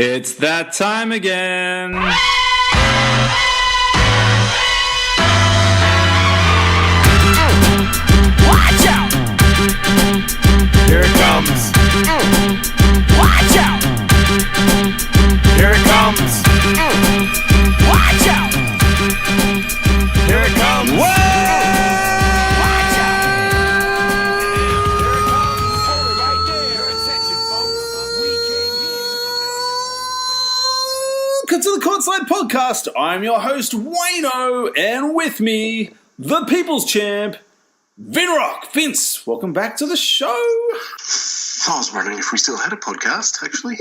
It's that time again. Watch out! Here it comes. Watch out! Here it comes. Watch out! Here it comes. Watch out! Here it comes. Hold it right there. Attention, folks. We came here. Welcome to the Courtside Podcast. I'm your host, Wayno, and with me, the People's Champ, Vinrock. Vince, welcome back to the show. I was wondering if we still had a podcast, actually.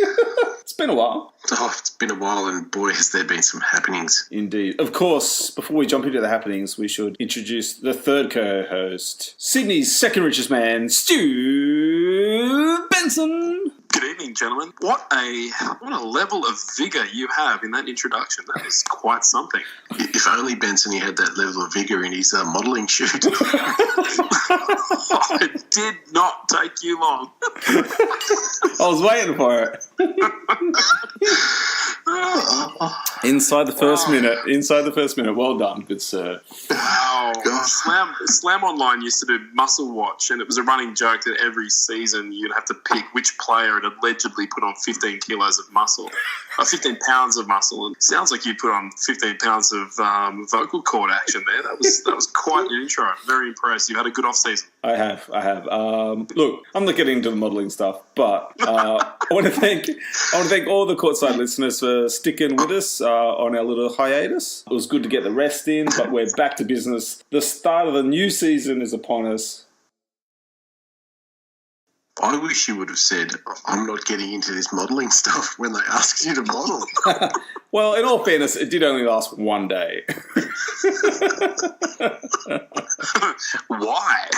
It's been a while. Oh, it's been a while, and boy, has there been some happenings. Indeed. Of course, before we jump into the happenings, we should introduce the third co-host, Sydney's second richest man, Stu Benson. Good evening, gentlemen. What a level of vigour you have in that introduction. That was quite something. If only Benson had that level of vigour in his modelling shoot. It did not take you long. I was waiting for it. Inside the first minute. Well done, good sir. Wow. God. Slam Online used to do Muscle Watch, and it was a running joke that every season you'd have to pick which player had allegedly put on 15 kilos of muscle, or 15 pounds of muscle. And it sounds like you put on 15 pounds of vocal cord action there. That was quite an intro. Very impressed. You had a good off season. I have. Look, I'm not getting into the modelling stuff, but I want to thank all the Courtside listeners for sticking with us on our little hiatus. It was good to get the rest in, but we're back to business. The start of the new season is upon us. I wish you would have said, I'm not getting into this modelling stuff when they asked you to model. Well, in all fairness, it did only last one day. Why?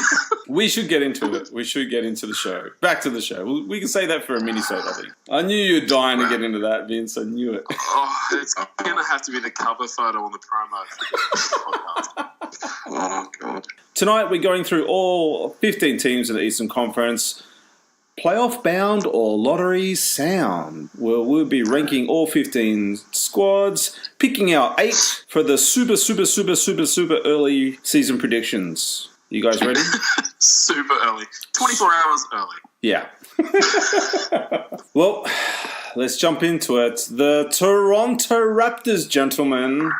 We should get into it. We should get into the show. Back to the show. We can say that for a mini-sode, I think. I knew you were dying to get into that, Vince. I knew it. Oh, it's going to have to be the cover photo on the promo for the podcast. Oh, God. Tonight, we're going through all 15 teams in the Easern Conference. Playoff bound or lottery sound? Well, we'll be ranking all 15 squads, picking out 8 for the super early season predictions. You guys ready? Super early. 24 hours early. Yeah. Well, let's jump into it. The Toronto Raptors, gentlemen.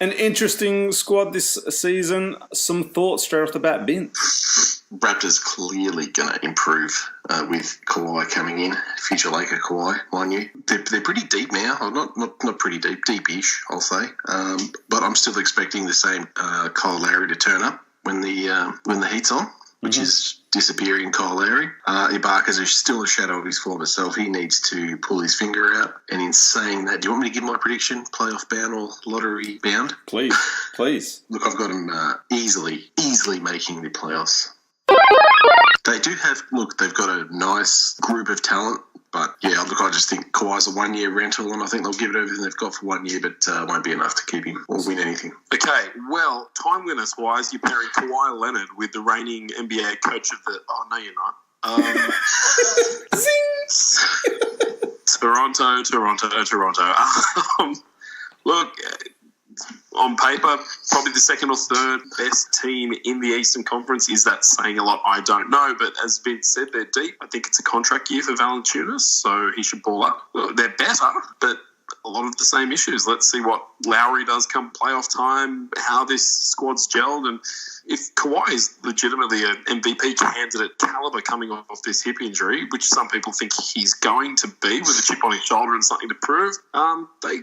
An interesting squad this season. Some thoughts straight off the bat, Vince? Raptors clearly going to improve with Kawhi coming in. Future Laker Kawhi, mind you. They're pretty deep now. Or not pretty deep, deep-ish, I'll say. But I'm still expecting the same Kyle Lowry to turn up when the heat's on, which is disappearing Kyle Lowry. Ibaka's is still a shadow of his former self. He needs to pull his finger out. And in saying that, do you want me to give my prediction? Playoff bound or lottery bound? Please. Look, I've got him easily making the playoffs. They do have, they've got a nice group of talent, but yeah, look, I just think Kawhi's a 1-year rental, and I think they'll give it everything they've got for 1 year, but won't be enough to keep him or win anything. Okay, well, time winners-wise, you're pairing Kawhi Leonard with the reigning NBA coach of the... Oh, no, you're not. Toronto. Look... On paper, probably the second or third best team in the Eastern Conference. Is that saying a lot? I don't know. But as Vince said, they're deep. I think it's a contract year for Valanciunas, so he should ball up. They're better, but a lot of the same issues. Let's see what Lowry does come playoff time, how this squad's gelled, and if Kawhi is legitimately an MVP candidate caliber coming off this hip injury, which some people think he's going to be with a chip on his shoulder and something to prove, they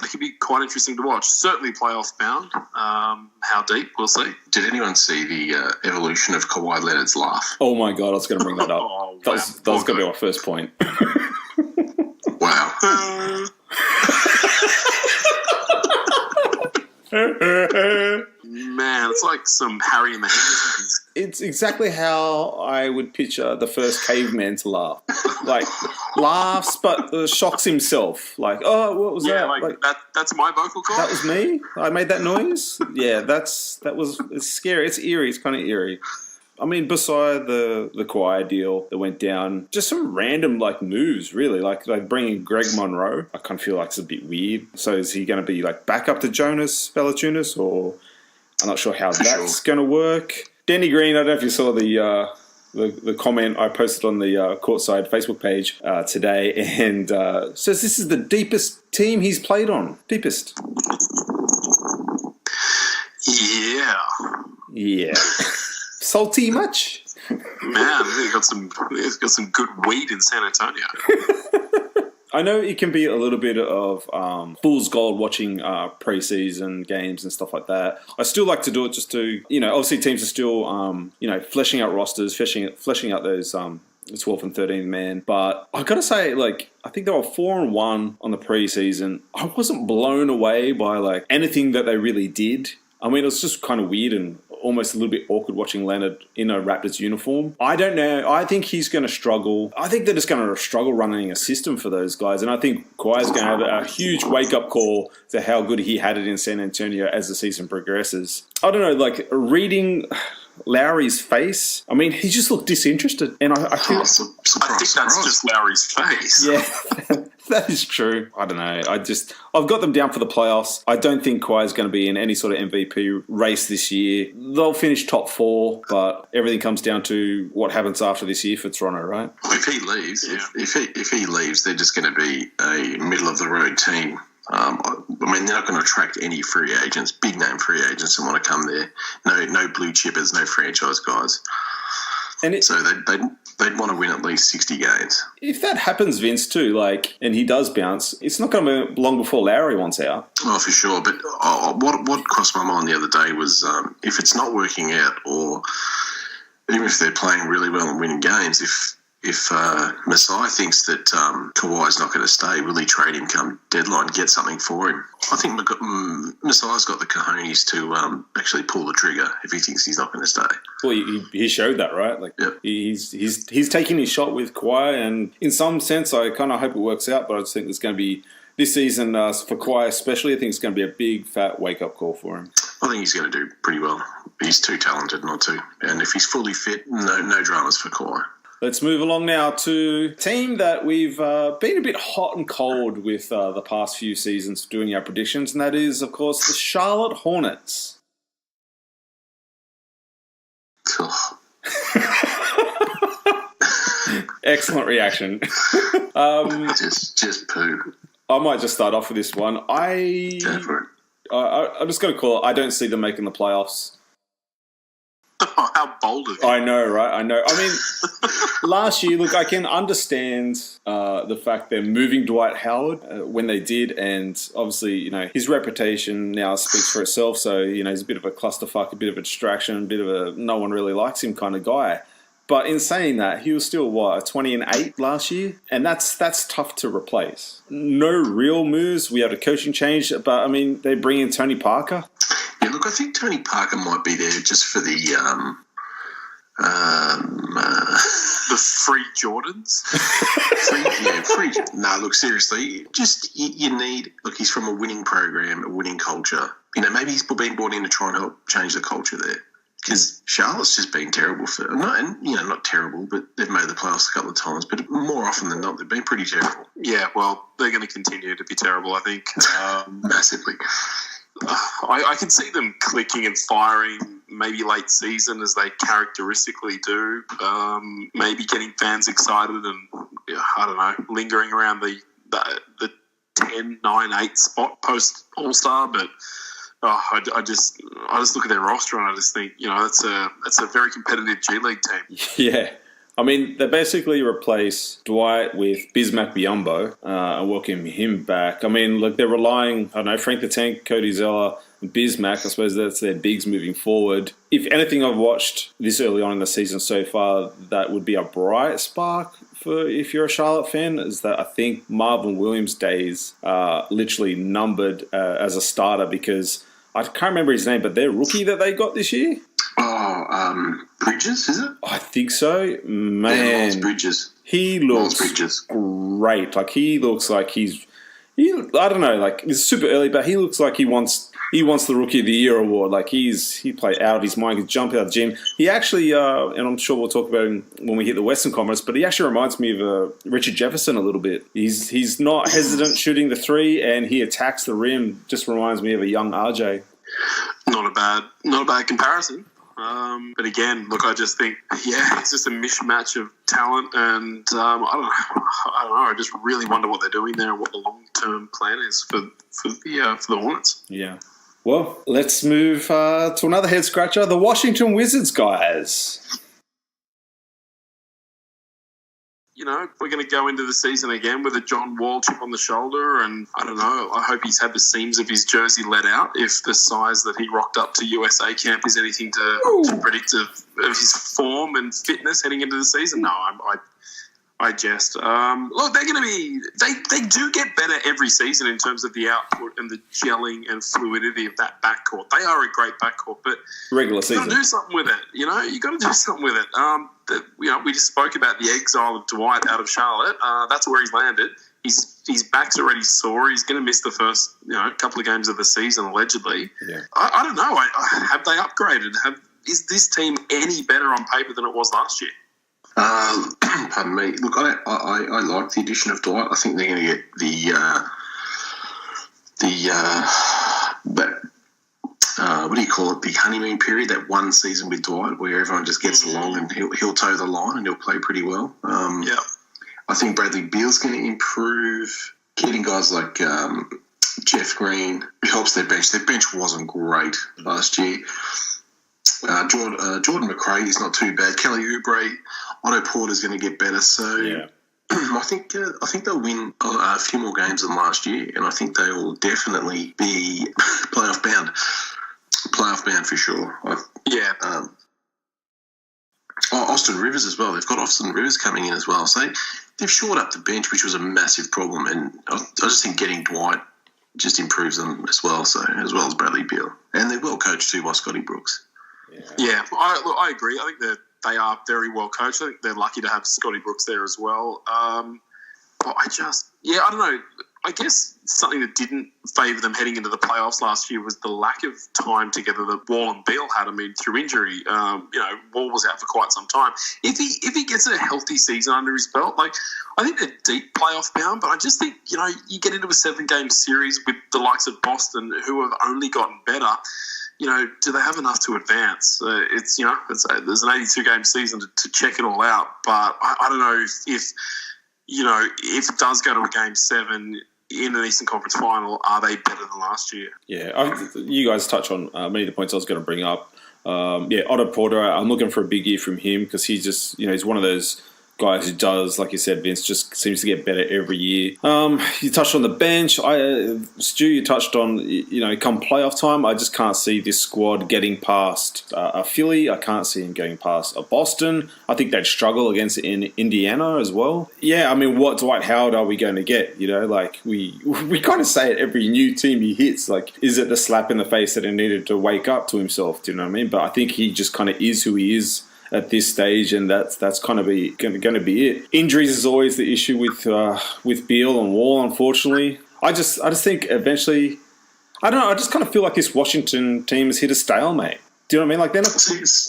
could be quite interesting to watch. Certainly playoff bound. How deep, we'll see. Did anyone see the evolution of Kawhi Leonard's laugh? Oh my God, I was going to bring that up. Oh, that was going to be my first point. Wow. Man, it's like some Harry and the Hendersons. It's exactly how I would picture the first caveman to laugh. Like, laughs, but shocks himself. Like, oh, what was that? Like that's my vocal cord? That was me? I made that noise? Yeah, it's scary. It's eerie. It's kind of eerie. I mean, beside the Kawhi deal that went down, just some random like moves, really. Like bringing Greg Monroe, I kind of feel like it's a bit weird. So is he going to be like back up to Jonas Valanciunas, or I'm not sure how that's going to work. Danny Green, I don't know if you saw the comment I posted on the Courtside Facebook page today, and says this is the deepest team he's played on. Deepest. Yeah. Salty much? Man, he's got some good weed in San Antonio. I know it can be a little bit of fool's gold watching preseason games and stuff like that. I still like to do it just to, obviously teams are still, fleshing out rosters, fleshing out those 12 and 13 man. But I got to say, I think they were 4-1 on the preseason. I wasn't blown away by, anything that they really did. I mean, it was just kind of weird and almost a little bit awkward watching Leonard in a Raptors uniform. I don't know. I think he's going to struggle. I think they're just going to struggle running a system for those guys. And I think Kawhi's going to have a huge wake-up call to how good he had it in San Antonio as the season progresses. I don't know, reading Lowry's face, I mean, he just looked disinterested. And I feel... I think that's just Lowry's face. Yeah. That is true. I don't know. I've got them down for the playoffs. I don't think Kawhi's going to be in any sort of MVP race this year. They'll finish top 4, but everything comes down to what happens after this year for Toronto, right? If he leaves, if he leaves, they're just going to be a middle of the road team. I mean, they're not going to attract any free agents, big name free agents, that want to come there. No blue chippers, no franchise guys. So they'd want to win at least 60 games. If that happens, Vince, too, and he does bounce, it's not going to be long before Lowry wants out. Oh, for sure. But what crossed my mind the other day was if it's not working out, or even if they're playing really well and winning games, if Masai thinks that Kawhi's not going to stay, will he trade him come deadline, get something for him? I think Masai's got the cojones to actually pull the trigger if he thinks he's not going to stay. Well, he showed that, right? Yep. He's taking his shot with Kawhi, and in some sense, I kind of hope it works out, but I just think there's going to be, this season, for Kawhi especially, I think it's going to be a big, fat wake-up call for him. I think he's going to do pretty well. He's too talented not to. And if he's fully fit, no dramas for Kawhi. Let's move along now to a team that we've been a bit hot and cold with the past few seasons doing our predictions, and that is, of course, the Charlotte Hornets. Excellent reaction. Just poo. I might just start off with this one. I'm just going to call it, I don't see them making the playoffs. Oh, how bold of you. I know, right? I know. I mean, last year, look, I can understand the fact they're moving Dwight Howard when they did, and obviously, his reputation now speaks for itself, so, he's a bit of a clusterfuck, a bit of a distraction, a bit of a no one really likes him kind of guy. But in saying that, he was still, 20-8 last year? And that's tough to replace. No real moves. We had a coaching change, but, I mean, they bring in Tony Parker. Yeah, look, I think Tony Parker might be there just for the free Jordans. free. No, look, seriously, just you need. Look, he's from a winning program, a winning culture. Maybe he's been brought in to try and help change the culture there. Because Charlotte's just been terrible not terrible, but they've made the playoffs a couple of times. But more often than not, they've been pretty terrible. Yeah, well, they're going to continue to be terrible, I think. Massively. I can see them clicking and firing maybe late season as they characteristically do. Maybe getting fans excited and, I don't know, lingering around the 10, 9, 8 spot post All-Star. But I just look at their roster and I just think, that's a very competitive G League team. Yeah. I mean, they basically replace Dwight with Bismack Biyombo and welcome him back. I mean, look, they're relying, Frank the Tank, Cody Zeller, and Bismack. I suppose that's their bigs moving forward. If anything I've watched this early on in the season so far, that would be a bright spark for if you're a Charlotte fan, is that I think Marvin Williams' days are literally numbered as a starter, because I can't remember his name, but their rookie that they got this year. Bridges, is it? I think so. Man. Yeah, Miles Bridges. He looks great. He looks like I don't know, it's super early, but he looks like he wants he wants the Rookie of the Year award. Like he played out of his mind. He could jump out of the gym. He actually, and I'm sure we'll talk about him when we hit the Western Conference, but he actually reminds me of Richard Jefferson a little bit. He's not hesitant shooting the three, and he attacks the rim. Just reminds me of a young RJ. Not a bad comparison. But again, look, I just think, it's just a mishmatch of talent, and I don't know. I just really wonder what they're doing there and what the long-term plan is for the Hornets. Yeah. Well, let's move to another head scratcher. The Washington Wizards, guys. You know, we're going to go into the season again with a John Wall chip on the shoulder, and I don't know, I hope he's had the seams of his jersey let out if the size that he rocked up to USA camp is anything to predict of his form and fitness heading into the season. No, I jest. Look, they're going to be... They do get better every season in terms of the output and the gelling and fluidity of that backcourt. They are a great backcourt, but regular season, you got to do something with it. You know, you got to do something with it. We just spoke about the exile of Dwight out of Charlotte. That's where he's landed. His back's already sore. He's going to miss the first couple of games of the season, allegedly. Yeah. I don't know. Have they upgraded? Is this team any better on paper than it was last year? Pardon me. Look, I like the addition of Dwight. I think they're going to get what do you call it? The honeymoon period, that one season with Dwight where everyone just gets along and he'll toe the line and he'll play pretty well. I think Bradley Beal's going to improve. Getting guys like Jeff Green helps their bench. Their bench wasn't great last year. Jordan McRae is not too bad. Kelly Oubre, Otto Porter's going to get better. So I think they'll win a few more games than last year, and I think they will definitely be playoff bound. Playoff bound for sure. Austin Rivers as well. They've got Austin Rivers coming in as well. So they've shored up the bench, which was a massive problem, and I just think getting Dwight just improves them as well. So as well as Bradley Beal, and they're well coached too by Scotty Brooks. I agree. I think they are very well coached. I think they're lucky to have Scotty Brooks there as well. But I don't know. I guess something that didn't favour them heading into the playoffs last year was the lack of time together that Wall and Beal had. I mean, through injury, Wall was out for quite some time. If he gets a healthy season under his belt, I think they're deep playoff bound. But I just think you get into a 7-game series with the likes of Boston, who have only gotten better. Do they have enough to advance? There's an 82-game season to check it all out. But I don't know if it does go to a Game 7 in an Eastern Conference final, are they better than last year? Yeah, you guys touch on many of the points I was going to bring up. Otto Porter, I'm looking for a big year from him because he's just, he's one of those guys who does, like you said, Vince, just seems to get better every year. You touched on the bench. Stu, you touched on, come playoff time, I just can't see this squad getting past a Philly. I can't see him getting past a Boston. I think they'd struggle against Indiana as well. Yeah, I mean, what Dwight Howard are we going to get? We kind of say it every new team he hits. Is it the slap in the face that he needed to wake up to himself? Do you know what I mean? But I think he just kind of is who he is at this stage, and that's kind of going to be it. Injuries is always the issue with Beal and Wall, unfortunately. I just think eventually, I don't know, I just kind of feel like this Washington team has hit a stalemate. Do you know what I mean?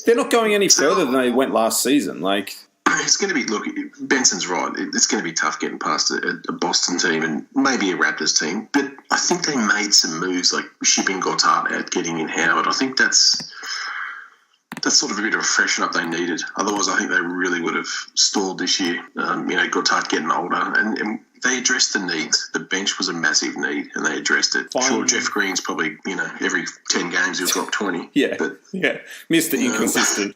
They're not going any further than they went last season. It's going to be, look, Benson's right. It's going to be tough getting past a Boston team and maybe a Raptors team. But I think they made some moves like shipping Goddard out, getting in Howard. I think that's sort of a bit of a freshen up they needed. Otherwise, I think they really would have stalled this year. Goddard getting older, and they addressed the needs. The bench was a massive need, and they addressed it. Sure, Jeff Green's probably, every 10 games he'll drop 20. Mr. Inconsistent.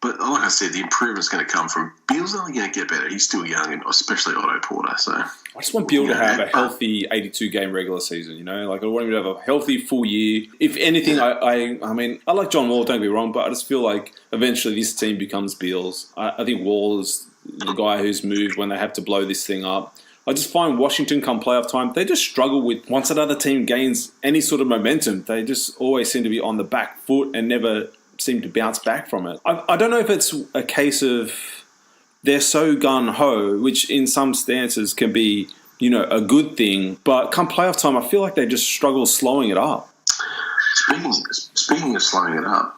But like I said, the improvement's going to come from Beal's only going to get better. He's still young, and especially Otto Porter. So I just want Beal to have a healthy 82-game regular season. I want him to have a healthy full year. If anything, I mean, I like John Wall. Don't get me wrong, but I just feel like eventually this team becomes Beal's. I think Wall is the guy who's moved when they have to blow this thing up. I just find Washington come playoff time, they just struggle with once another team gains any sort of momentum. They just always seem to be on the back foot and never seem to bounce back from it. I don't know if it's a case of they're so gung-ho, which in some stances can be, a good thing. But come playoff time, I feel like they just struggle slowing it up. Speaking of slowing it up,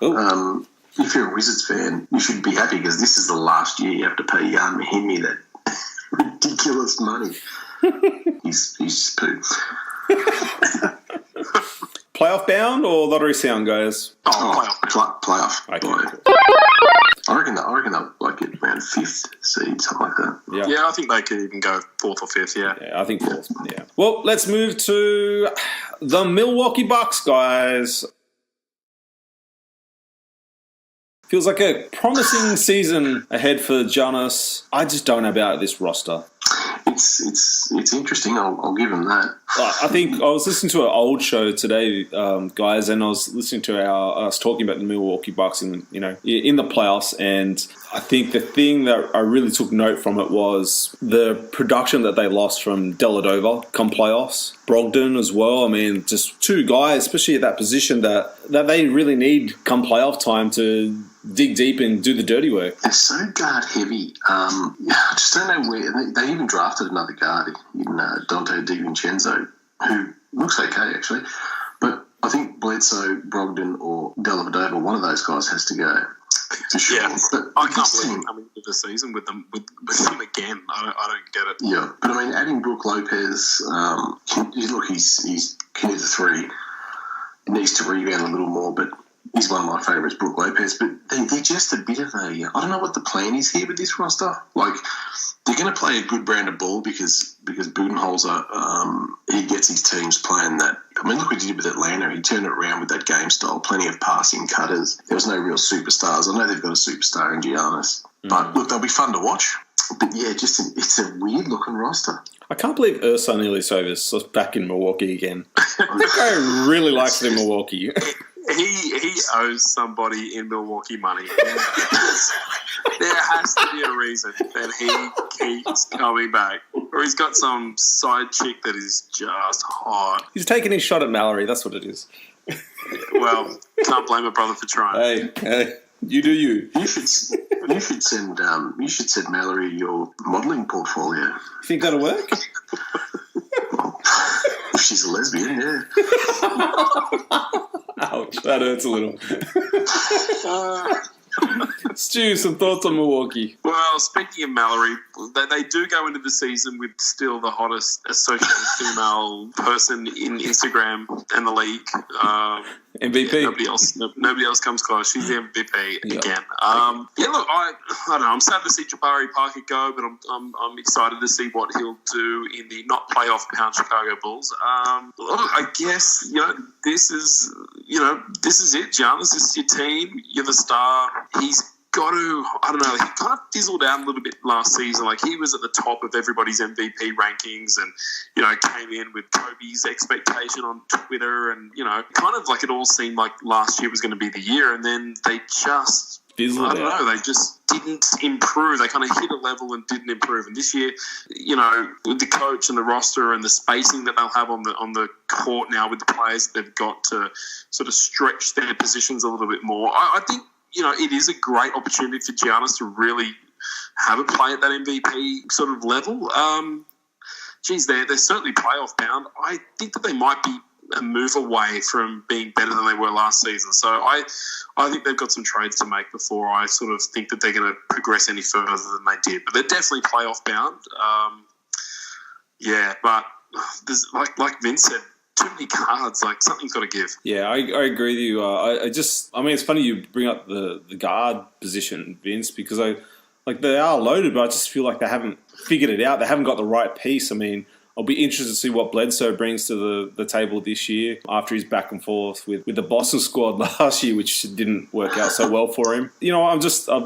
if you're a Wizards fan, you should be happy because this is the last year you have to pay Jan Mahimi that ridiculous money. He's poo. Playoff bound or lottery sound, guys? Playoff. Okay, Boy. cool. I reckon they'll like it around 5th seed, something like that. Yeah, I think they could even go 4th or 5th, Yeah, I think 4th, yeah. Well, let's move to the Milwaukee Bucks, guys. Feels like a promising season ahead for Giannis. I just don't know about this roster. It's interesting. I'll give him that. I think I was listening to an old show today, guys, and I was listening to us talking about the Milwaukee Bucks in the playoffs, and I think the thing that I really took note from it was the production that they lost from Dellavedova come playoffs. Brogdon as well. I mean, just two guys, especially at that position that they really need come playoff time to dig deep and do the dirty work. They're so guard heavy. I just don't know where. They even drafted another guard in Dante DiVincenzo, who looks okay actually. But I think Bledsoe, Brogdon, or Dellavedova, one of those guys has to go. For sure. Yeah, but I can't believe coming into the season with them again. I don't get it. Yeah, but I mean, adding Brook Lopez, he's committed to 3. He needs to rebound a little more, but he's one of my favourites, Brook Lopez. But they're just a bit of a... I don't know what the plan is here with this roster. Like, they're going to play a good brand of ball because Budenholzer, he gets his teams playing that. I mean, look what he did with Atlanta. He turned it around with that game style. Plenty of passing cutters. There was no real superstars. I know they've got a superstar in Giannis. But, look, they'll be fun to watch. But, yeah, it's a weird-looking roster. I can't believe Ersan Ilyasovas is back in Milwaukee again. That guy really likes it in Milwaukee. He owes somebody in Milwaukee money. There has to be a reason that he keeps coming back. Or he's got some side chick that is just hot. He's taking his shot at Mallory, that's what it is. Well, can't blame a brother for trying. Hey, you do you. You should send Mallory your modelling portfolio. You think that'll work? If she's a lesbian, yeah. Ouch, that hurts a little. Stu, some thoughts on Milwaukee? Well, speaking of Mallory, they do go into the season with still the hottest associated female person in Instagram and the league. MVP. Yeah, nobody else comes close. She's the MVP again. Look, I don't know. I'm sad to see Jabari Parker go, but I'm excited to see what he'll do in the not playoff bound Chicago Bulls. Look, I guess this is it. Giannis, this is your team. You're the star. He's got to, I don't know, he kind of fizzled out a little bit last season. Like, he was at the top of everybody's MVP rankings and, came in with Kobe's expectation on Twitter and, kind of like it all seemed like last year was going to be the year, and then they just... fizzled I don't know, they just didn't improve. They kind of hit a level and didn't improve. And this year, with the coach and the roster and the spacing that they'll have on the court now with the players that they've got to sort of stretch their positions a little bit more, I think, it is a great opportunity for Giannis to really have a play at that MVP sort of level. They're certainly playoff bound. I think that they might be a move away from being better than they were last season. So I think they've got some trades to make before I sort of think that they're going to progress any further than they did. But they're definitely playoff bound. But there's like Vince said, too many cards. Like, something's got to give. Yeah, I agree with you. I mean, it's funny you bring up the guard position, Vince, because they are loaded, but I just feel like they haven't figured it out. They haven't got the right piece. I mean, I'll be interested to see what Bledsoe brings to the table this year after he's back and forth with the Boston squad last year, which didn't work out so well for him. I'm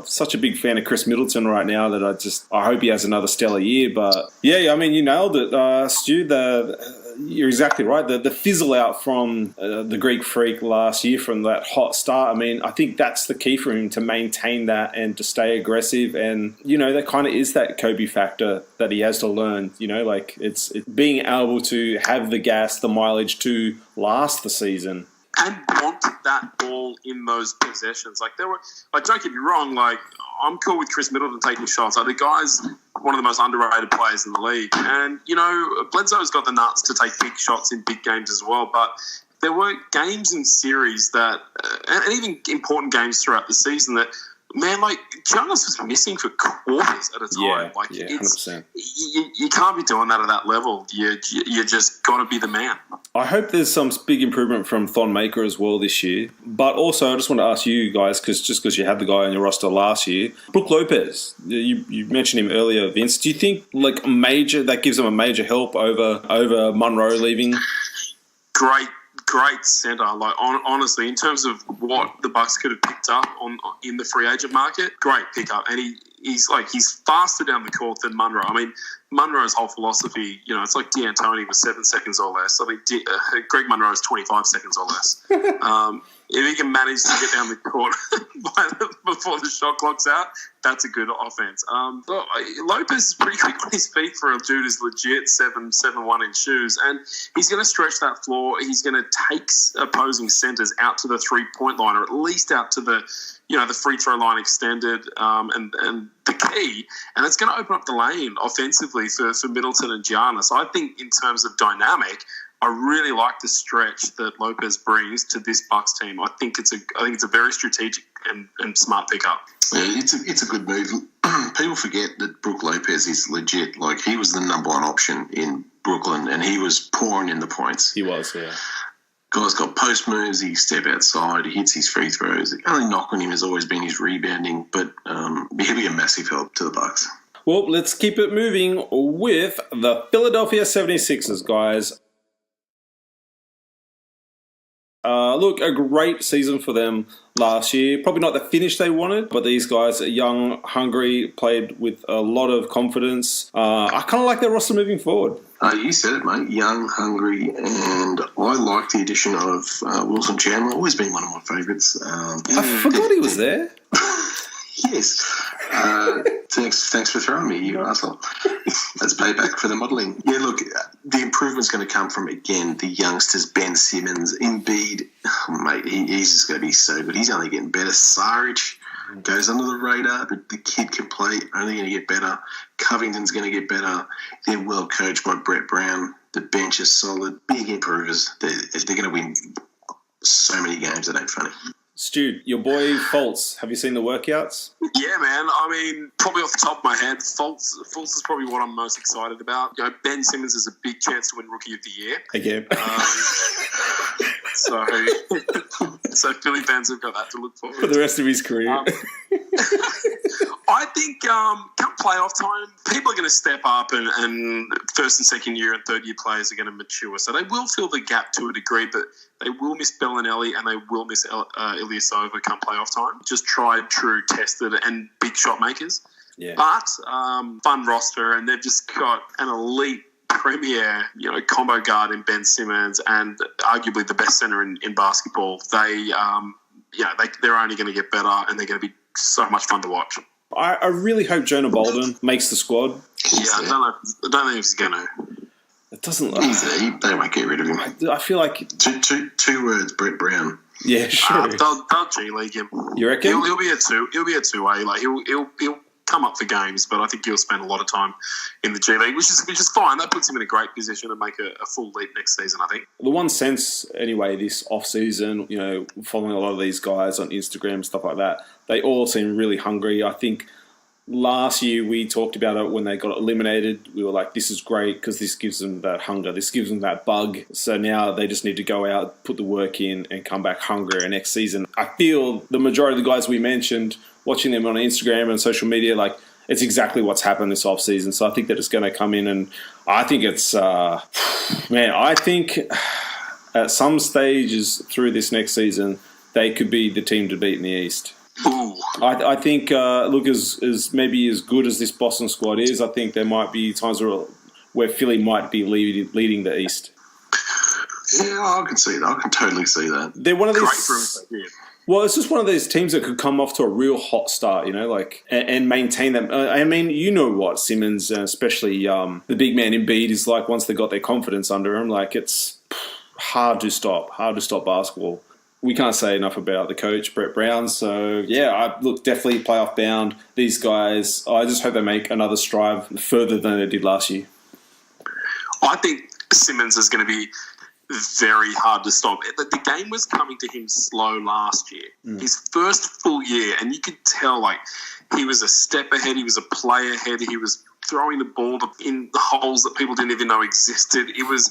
such a big fan of Chris Middleton right now that I hope he has another stellar year. But yeah, I mean, you nailed it, Stu. You're exactly right. The fizzle out from the Greek Freak last year from that hot start, I mean, I think that's the key for him to maintain that and to stay aggressive. And, that kind of is that Kobe factor that he has to learn. It's being able to have the gas, the mileage to last the season. and want that ball in those possessions. Like don't get me wrong, like I'm cool with Chris Middleton taking shots. Like the guy's one of the most underrated players in the league. And, Bledsoe's got the nuts to take big shots in big games as well. But there were games and series that, and even important games throughout the season that, man, like Giannis was missing for quarters at a time. 100%. You can't be doing that at that level. You just got to be the man. I hope there's some big improvement from Thon Maker as well this year. But also, I just want to ask you guys, because you had the guy on your roster last year, Brook Lopez. You mentioned him earlier, Vince. Do you think that gives him a major help over Monroe leaving? Great centre. Like honestly, in terms of what the Bucks could have picked up in the free agent market, great pickup. And he's faster down the court than Munro. I mean, Munro's whole philosophy, it's like D'Antoni was 7 seconds or less. I mean, Greg Munro is 25 seconds or less. If he can manage to get down the court before the shot clock's out, that's a good offense. Lopez is pretty quick on his feet for a dude who's legit 7'1" in shoes, and he's going to stretch that floor. He's going to take opposing centers out to the 3-point line, or at least out to the free throw line extended, and the key, and it's going to open up the lane offensively for Middleton and Giannis. I think in terms of dynamic, I really like the stretch that Lopez brings to this Bucks team. I think it's a very strategic and smart pickup. Yeah, it's a good move. People forget that Brook Lopez is legit. Like, he was the number one option in Brooklyn, and he was pouring in the points. He was, yeah. Guy's got post moves, he step outside, he hits his free throws. The only knock on him has always been his rebounding, but he'll be a massive help to the Bucks. Well, let's keep it moving with the Philadelphia 76ers, guys. Look, a great season for them last year. Probably not the finish they wanted, but these guys are young, hungry, played with a lot of confidence. I kind of like their roster moving forward. You said it, mate. Young, hungry, and I like the addition of Wilson Chandler. Always been one of my favourites. I forgot he was there. Yes. Thanks for throwing me, you asshole. That's payback for the modelling. Yeah, look, the improvement's going to come from, again, the youngsters, Ben Simmons, Embiid. Oh, mate, he's just going to be so good. He's only getting better. Saric goes under the radar. The kid can play, only going to get better. Covington's going to get better. They're well coached by Brett Brown. The bench is solid. Big improvers. They're going to win so many games, it ain't funny. Stu, your boy Fultz, have you seen the workouts? Yeah, man. I mean, probably off the top of my head, Fultz is probably what I'm most excited about. Ben Simmons is a big chance to win Rookie of the Year. Again. So Philly fans have got that to look forward to. For the rest of his career. I think come playoff time, people are going to step up and first and second year and third year players are going to mature. So they will fill the gap to a degree, but they will miss Bellinelli and they will miss Ilyasova come playoff time. Just tried, true, tested, and big shot makers. Yeah. But fun roster, and they've just got an elite premier, combo guard in Ben Simmons, and arguably the best center in basketball. They're only going to get better, and they're going to be so much fun to watch. I really hope Jonah Bolden makes the squad. Yeah, I don't think he's going to. It doesn't. They won't get rid of him. I feel like two words. Brett Brown. Yeah, sure. They'll G League him. You reckon? He'll be a two. He'll be a 2A. Like he'll come up for games, but I think he'll spend a lot of time in the G League, which is fine. That puts him in a great position to make a full leap next season, I think. The one sense, anyway, this off-season, following a lot of these guys on Instagram, stuff like that, they all seem really hungry. I think last year we talked about it when they got eliminated. We were like, this is great because this gives them that hunger. This gives them that bug. So now they just need to go out, put the work in, and come back hungrier next season. I feel the majority of the guys we mentioned, watching them on Instagram and social media, like, it's exactly what's happened this offseason. So I think they're just going to come in, and I think it's, I think at some stages through this next season, they could be the team to beat in the East. Ooh. I think, as maybe as good as this Boston squad is, I think there might be times where Philly might be leading the East. Yeah, I can see that. I can totally see that. They're one of these. Great for him. Well, it's just one of those teams that could come off to a real hot start, and maintain them. I mean, you know what Simmons, especially the big man Embiid, is like once they got their confidence under him. Like, it's hard to stop basketball. we can't say enough about the coach, Brett Brown. So, yeah, definitely playoff bound. These guys, I just hope they make another stride further than they did last year. I think Simmons is going to be very hard to stop. The game was coming to him slow last year. His first full year, and you could tell, like, he was a step ahead. He was a play ahead. He was throwing the ball in the holes that people didn't even know existed. It was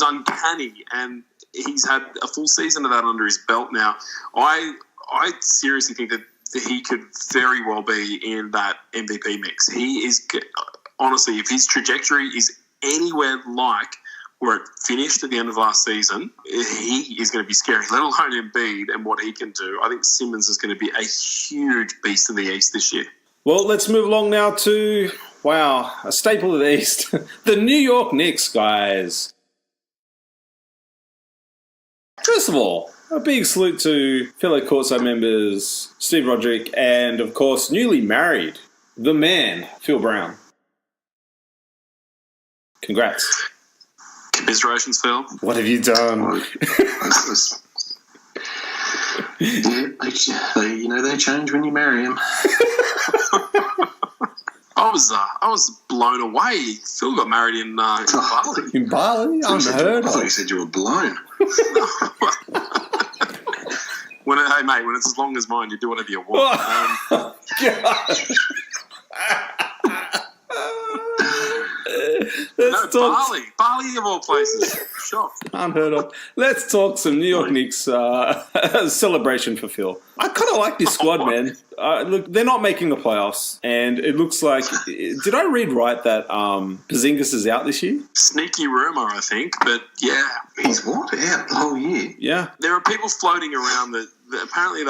uncanny, and he's had a full season of that under his belt now. I seriously think that he could very well be in that MVP mix. He is, honestly, if his trajectory is anywhere like where it finished at the end of last season, he is going to be scary, let alone Embiid and what he can do. I think Simmons is going to be a huge beast in the East this year. Well, let's move along now to, a staple of the East, the New York Knicks, guys. First of all, a big salute to fellow courtside members Steve Roderick and, of course, newly married, the man, Phil Brown. Congrats. Commiserations, Phil. What have you done? They change when you marry them. I was blown away. Phil got married in Bali. In Bali? Unheard I thought you of. said you were blown. Hey, mate, when it's as long as mine, you do whatever you want. Bali of all places. Shocked. Unheard of. Let's talk some New York Knicks celebration for Phil. I kind of like this squad, man. Look, they're not making the playoffs, and it looks like... Did I read right that Porzingis is out this year? Sneaky rumour, I think, but yeah. He's what? Out the whole year? Yeah. There are people floating around that apparently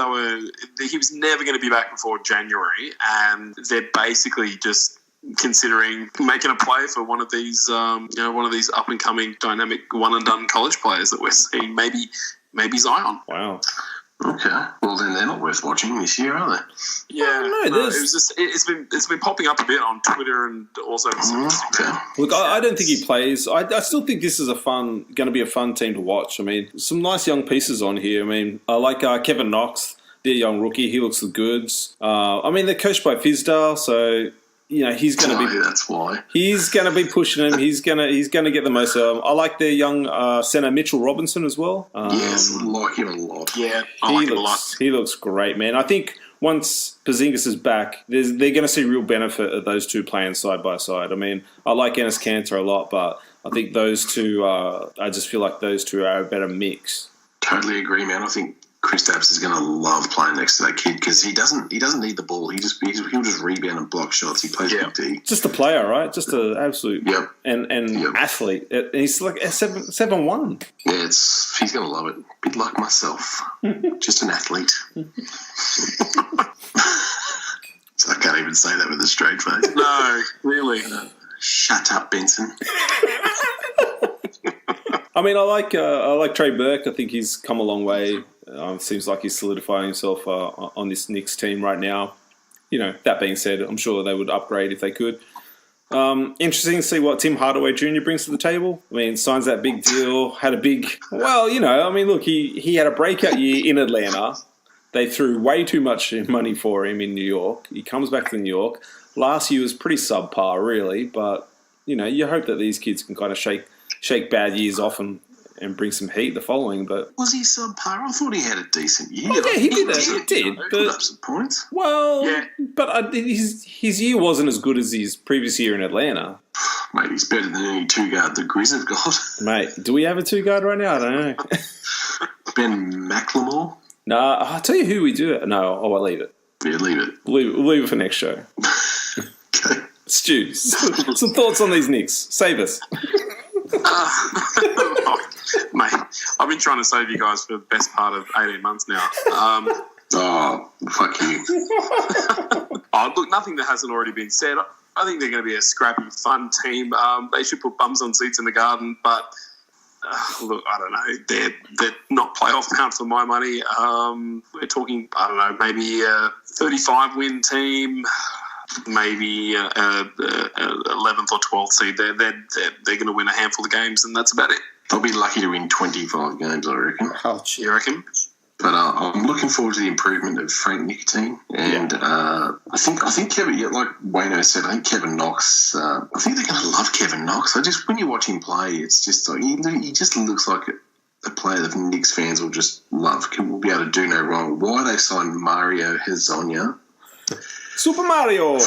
he was never going to be back before January, and they're basically just considering making a play for one of these up and coming dynamic one and done college players that we're seeing. Maybe Zion. Wow. Okay. Well, then they're not worth watching this year, are they? Yeah. No, it's been popping up a bit on Twitter and also. Okay. Look, I don't think he plays. I still think this is going to be a fun team to watch. I mean, some nice young pieces on here. I mean, I like Kevin Knox, their young rookie. He looks the goods. They're coached by Fizdale, so he's going to be. That's why he's going to be pushing him. He's going to get the most of him. I like their young center Mitchell Robinson as well. Yes, I like him a lot. Yeah, I like him a lot. He looks great, man. I think once Porzingis is back, they're going to see real benefit of those two playing side by side. I mean, I like Enes Kanter a lot, but I think those two. I just feel like those two are a better mix. Totally agree, man. I think Kristaps is going to love playing next to that kid because he doesn't need the ball. He'll just rebound and block shots. He plays big D. Just a player, right? Just an absolute and athlete. And he's like a 7'1". Yeah, he's going to love it. Bit like myself, just an athlete. So I can't even say that with a straight face. No, really. Shut up, Benson. I mean, I like Trey Burke. I think he's come a long way. Seems like he's solidifying himself on this Knicks team right now. That being said, I'm sure they would upgrade if they could. Interesting to see what Tim Hardaway Jr. brings to the table. I mean, signs that big deal, had a big... Well, look, he had a breakout year in Atlanta. They threw way too much money for him in New York. He comes back to New York. Last year was pretty subpar, really, but, you hope that these kids can kind of shake bad years off and bring some heat the following. But was he subpar? I thought he had a decent year. Oh, yeah, he did. Put up some points. Well, yeah. But his year wasn't as good as his previous year in Atlanta. Mate, he's better than any two-guard the Grizz have got. Mate, do we have a two-guard right now? I don't know. Ben McLemore? Nah, I'll tell you who we do. No, I'll leave it. Yeah, leave it. We'll leave it for next show. Okay. Stu, some thoughts on these Knicks. Save us. Mate, I've been trying to save you guys for the best part of 18 months now. Oh, fuck you. Look, nothing that hasn't already been said. I think they're going to be a scrappy, fun team. They should put bums on seats in the Garden, but look, I don't know. They're not playoff bound for my money. We're talking, I don't know, maybe a 35-win team, maybe 11th or 12th seed. They're going to win a handful of games, and that's about it. They'll be lucky to win 25 games, I reckon. Oh, You reckon? But I'm looking forward to the improvement of Frank Nicotine, and I think Kevin, like Wayno said, I think Kevin Knox. I think they're going to love Kevin Knox. When you watch him play, it's just like he just looks like a player that Knicks fans will just love. Will be able to do no wrong. Why they signed Mario Hezonja? Super Mario.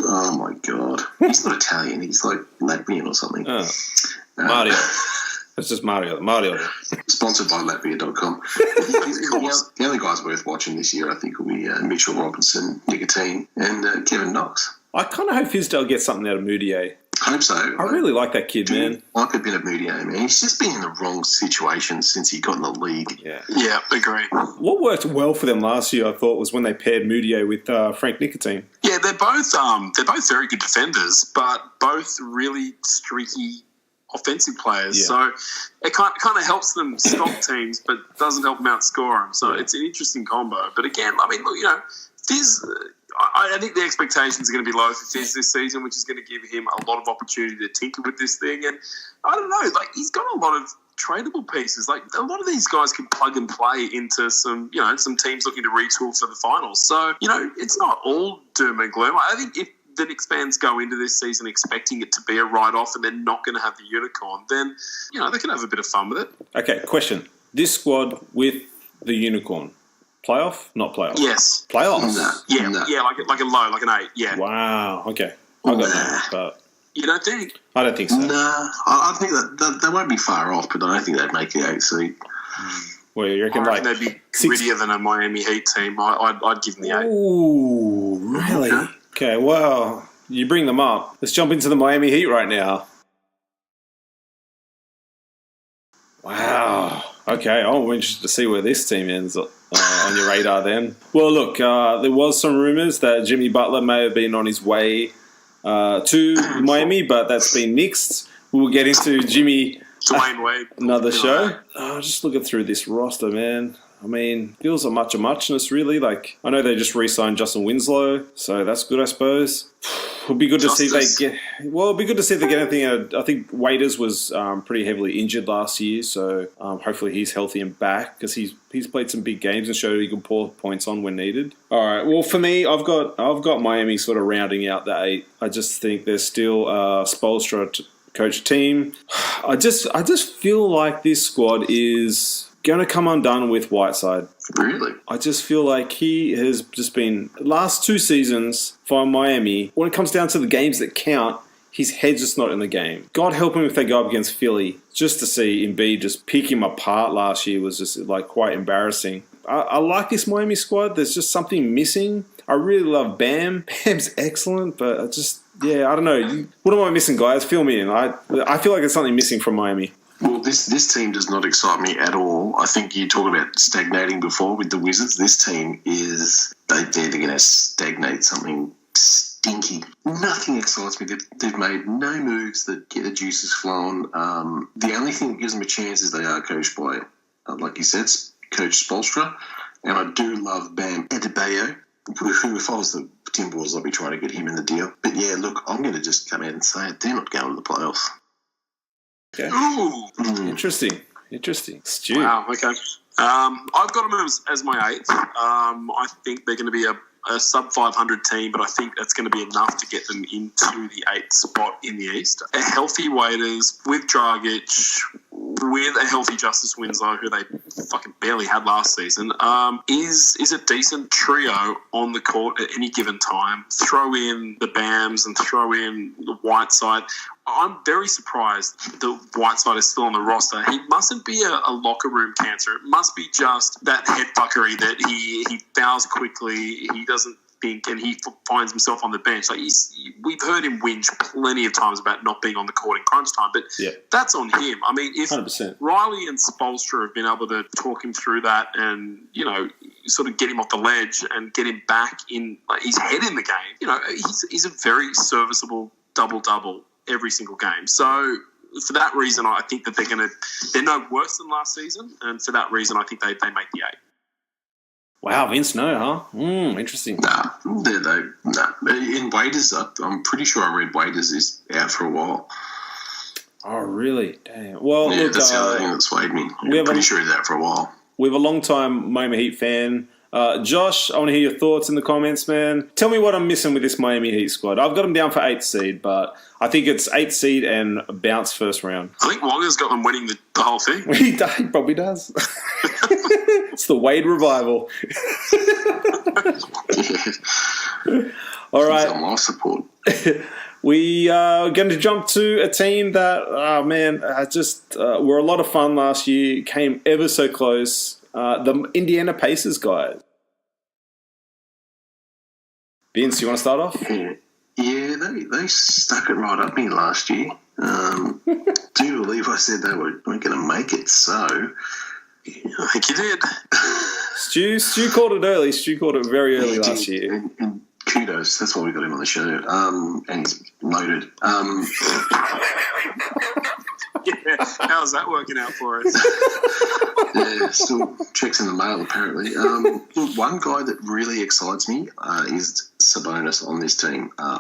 Oh my God, he's not Italian. He's like Latvian or something. Mario. It's just Mario. Sponsored by Latvia.com. The only guys worth watching this year, I think, will be Mitchell Robinson, Nicotine, and Kevin Knox. I kind of hope Fizdale gets something out of Moutier. I hope so. I really like that kid, man. Like a bit of Moutier, man. He's just been in the wrong situation since he got in the league. Yeah, agree. What worked well for them last year, I thought, was when they paired Moutier with Frank Nicotine. Yeah, they're both very good defenders, but both really streaky offensive players. Yeah. So it kind of helps them stop teams, but doesn't help them outscore them. So it's an interesting combo. But again, I mean, look, Fizz, I think the expectations are going to be low for Fizz this season, which is going to give him a lot of opportunity to tinker with this thing. And I don't know, like, he's got a lot of tradable pieces. Like, a lot of these guys can plug and play into some teams looking to retool for the finals. So, it's not all doom and gloom. I think if the Knicks fans go into this season expecting it to be a write-off and they're not going to have the unicorn, then, they can have a bit of fun with it. Okay, question. This squad with the unicorn, playoff? Not playoff? Yes. Playoffs? No. Yeah, like a low, like an 8, yeah. Wow, okay. I got that, but You don't think? I don't think so. Nah, I think that they won't be far off, but I don't think they'd make the 8th seed. Well, you reckon I reckon they'd be grittier than a Miami Heat team. I'd give them the 8. Ooh, really? Okay, well, you bring them up. Let's jump into the Miami Heat right now. Wow. Okay, I'm interested to see where this team ends on your radar then. Well, look, there was some rumours that Jimmy Butler may have been on his way to Miami, but that's been nixed. We'll get into Jimmy Dwayne Wade. another show. Just looking through this roster, man. I mean, feels a much of muchness, really. Like, I know they just re-signed Justin Winslow, so that's good, I suppose. It'll be good to see if they get. Well, it'll be good to see if they get anything out. I think Waiters was pretty heavily injured last year, so hopefully he's healthy and back because he's played some big games and showed he could pour points on when needed. All right. Well, for me, I've got Miami sort of rounding out the 8. I just think they're still Spoelstra coach team. I just feel like this squad is going to come undone with Whiteside. Really? I just feel like he has just been last 2 seasons for Miami. When it comes down to the games that count, his head's just not in the game. God help him if they go up against Philly. Just to see Embiid just pick him apart last year was just like quite embarrassing. I like this Miami squad. There's just something missing. I really love Bam. Bam's excellent, but I don't know. What am I missing, guys? Fill me in. I feel like there's something missing from Miami. Well, this team does not excite me at all. I think you talked about stagnating before with the Wizards. This team they're going to stagnate something stinky. Nothing excites me. They've made no moves that get the juices flowing. The only thing that gives them a chance is they are coached by, like you said, Coach Spoelstra. And I do love Bam Adebayo, who, if I was the Timberwolves, I'd be trying to get him in the deal. But yeah, look, I'm going to just come out and say it. They're not going to the playoffs. Okay. Ooh. Interesting. Stu. Wow, okay. I've got them as my 8th. I think they're going to be a sub-500 team, but I think that's going to be enough to get them into the 8th spot in the East. A healthy Waiters with Dragic, with a healthy Justice Winslow, who they fucking barely had last season, is a decent trio on the court at any given time. Throw in the Bams and throw in the Whiteside. I'm very surprised that Whiteside is still on the roster. He mustn't be a locker room cancer. It must be just that head fuckery that he fouls quickly, he doesn't think, and he finds himself on the bench. Like we've heard him whinge plenty of times about not being on the court in crunch time, but that's on him. I mean, if 100%. Riley and Spoelstra have been able to talk him through that and, sort of get him off the ledge and get him back in, like, his head in the game, he's a very serviceable double-double every single game. So for that reason, I think that they're no worse than last season, and for that reason, I think they make the 8. Wow, Vince, no, huh? Interesting. Nah. In Waiters, I'm pretty sure I read Waiters is out for a while. Oh, really? Damn. Well, yeah, look, that's the other thing that swayed me. I'm pretty sure he's out for a while. with a long-time Miami Heat fan. Josh, I want to hear your thoughts in the comments, man. Tell me what I'm missing with this Miami Heat squad. I've got them down for 8th seed, but I think it's 8th seed and bounce first round. I think Wonga's got them winning the whole thing. He probably does. It's the Wade revival. All right. He's on my support. We are going to jump to a team that, were a lot of fun last year, came ever so close. The Indiana Pacers, guys. Vince, you want to start off? Yeah, they stuck it right up me last year. Do you believe I said they weren't going to make it? So I think you did. Stu called it early. Stu called it very early last year. And kudos. That's why we got him on the show. And he's loaded. Yeah, how's that working out for us? Yeah, still checks in the mail apparently. Look, one guy that really excites me is Sabonis on this team. I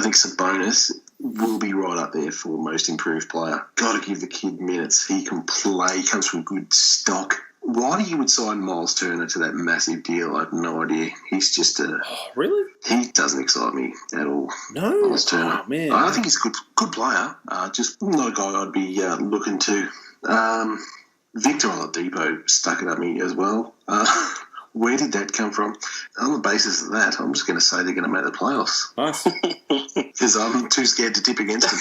think Sabonis will be right up there for most improved player. Got to give the kid minutes. He can play. He comes from good stock. Why you would sign Miles Turner to that massive deal, I have no idea. He's just really? He doesn't excite me at all. No? Miles Turner. Oh, man. I think he's a good player. Just not a guy I'd be looking to. Victor Oladipo stuck it at me as well. Where did that come from? On the basis of that, I'm just going to say they're going to make the playoffs. Nice. Because I'm too scared to tip against them.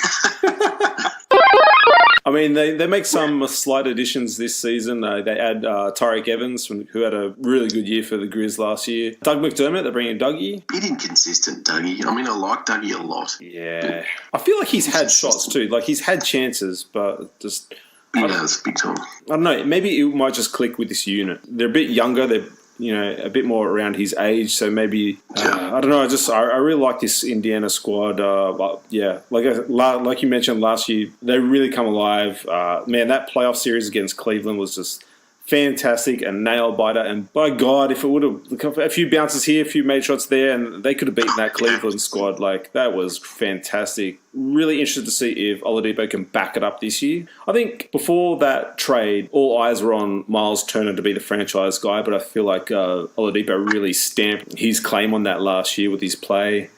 I mean, they make some slight additions this season. They add Tyreke Evans, who had a really good year for the Grizz last year. Doug McDermott, they bring in Dougie. Bit inconsistent, Dougie. I mean, I like Dougie a lot. Yeah. I feel like he's had shots too. Like, he's had chances, but just... He does, big time. I don't know. Maybe it might just click with this unit. They're a bit younger. They're, a bit more around his age. So maybe, I don't know. I really like this Indiana squad. Like you mentioned last year, they really come alive. Man, that playoff series against Cleveland was just fantastic and nail biter. And by God, if it would have a few bounces here, a few made shots there, and they could have beaten that Cleveland squad. Like, that was fantastic. Really interested to see if Oladipo can back it up this year. I think before that trade, all eyes were on Miles Turner to be the franchise guy, but I feel like Oladipo really stamped his claim on that last year with his play.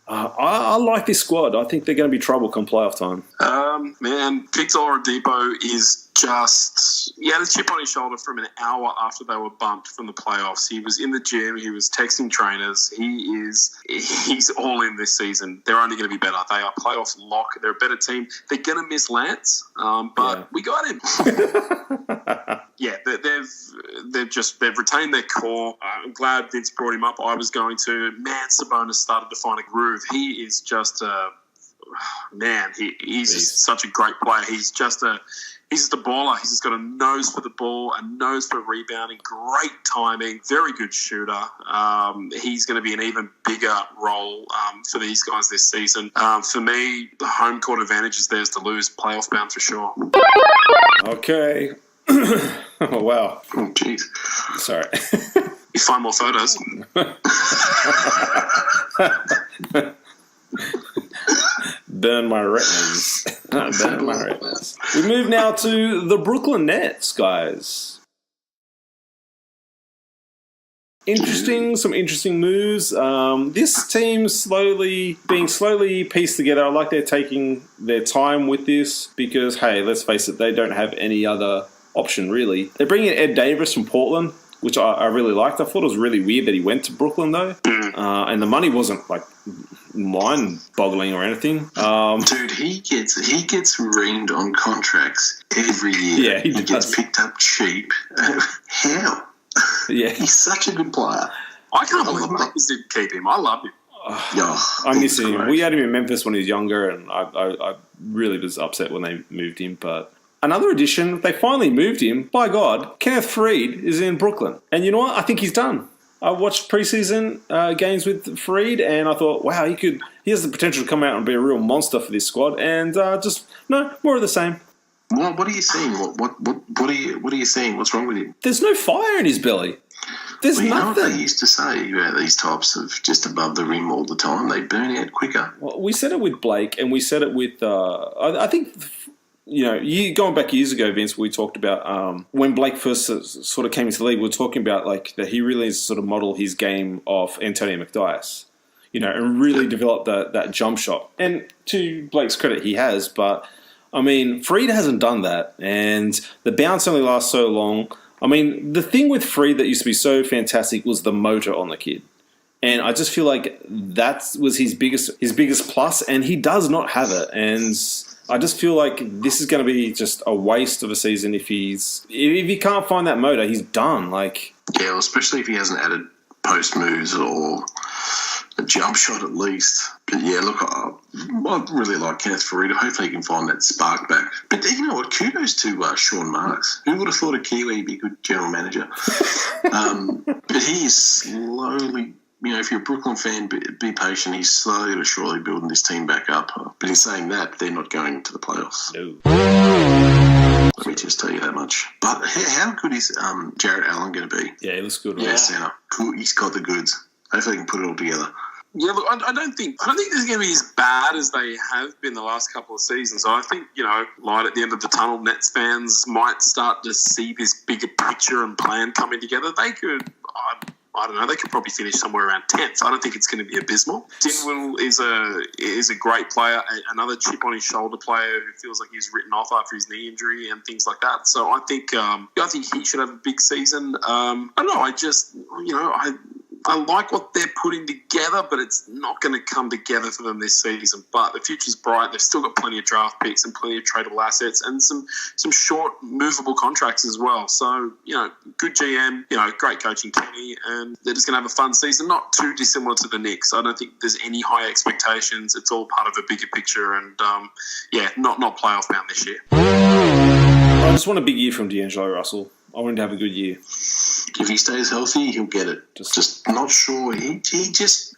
I like this squad. I think they're going to be trouble come playoff time. Man, Victor Oladipo is just... He had a chip on his shoulder from an hour after they were bumped from the playoffs. He was in the gym. He was texting trainers. He's all in this season. They're only going to be better. They are playoff lock. They're a better team. They're going to miss Lance, but we got him. Yeah, they've retained their core. I'm glad Vince brought him up. I was going to. Man, Sabonis started to find a groove. He is just he's just such a great player. He's just a baller. He's just got a nose for the ball, a nose for rebounding, great timing, very good shooter. He's going to be an even bigger role for these guys this season. For me, the home court advantage is theirs to lose. Playoff bound for sure. Okay. Oh, wow. Oh, jeez. Sorry. You find more photos. Burn my retinas. Burn my retinas. We move now to the Brooklyn Nets, guys. Some interesting moves. This team being slowly pieced together. I like they're taking their time with this because, hey, let's face it, they don't have any other option, really. They're bringing in Ed Davis from Portland, which I really liked. I thought it was really weird that he went to Brooklyn, though. And the money wasn't, like, mind-boggling or anything. Dude, he gets reamed on contracts every year. Yeah, he gets picked up cheap. How? Yeah. He's such a good player. I can't believe Lakers didn't keep him. I love him. I miss him. Great. We had him in Memphis when he was younger, and I really was upset when they moved him. But another addition, they finally moved him. By God, Kenneth Faried is in Brooklyn. And you know what? I think he's done. I watched preseason games with Faried, and I thought, wow, he has the potential to come out and be a real monster for this squad. And more of the same. Well, what are you seeing? What are you seeing? What's wrong with him? There's no fire in his belly. There's nothing. You know what they used to say about these types of just above the rim all the time? They burn out quicker. Well, we said it with Blake, and we said it with I think you going back years ago, Vince, we talked about when Blake first sort of came into the league, we were talking about like that he really needs to sort of model his game off Antonio McDyess, and really develop that jump shot. And to Blake's credit, he has, but I mean, Freed hasn't done that, and the bounce only lasts so long. I mean, the thing with Freed that used to be so fantastic was the motor on the kid. And I just feel like that was his biggest plus, and he does not have it. And I just feel like this is going to be just a waste of a season if he can't find that motor, he's done. Yeah, well, especially if he hasn't added post moves or a jump shot at least. But yeah, look, I really like Kenneth Farida. Hopefully he can find that spark back. But you know what? Kudos to Sean Marks. Who would have thought a Kiwi would be a good general manager? But he is slowly... if you're a Brooklyn fan, be patient. He's slowly but surely building this team back up. But in saying that, they're not going to the playoffs. No. Let me just tell you that much. But how good is Jarrett Allen going to be? Yeah, he looks good. Right? Yeah, centre. He's got the goods. Hopefully he can put it all together. Yeah, look, I don't think this is going to be as bad as they have been the last couple of seasons. I think, light at the end of the tunnel, Nets fans might start to see this bigger picture and plan coming together. They could... I don't know. They could probably finish somewhere around 10th. I don't think it's going to be abysmal. Dinwiddie is a great player, another chip on his shoulder player who feels like he's written off after his knee injury and things like that. So I think he should have a big season. I don't know. I just I like what they're putting together, but it's not going to come together for them this season. But the future's bright. They've still got plenty of draft picks and plenty of tradable assets and some short movable contracts as well. So, good GM, great coaching, Kenny, and they're just going to have a fun season, not too dissimilar to the Knicks. I don't think there's any high expectations. It's all part of a bigger picture and, not playoff bound this year. I just want a big year from D'Angelo Russell. I want him to have a good year. If he stays healthy, he'll get it. Just not sure. He just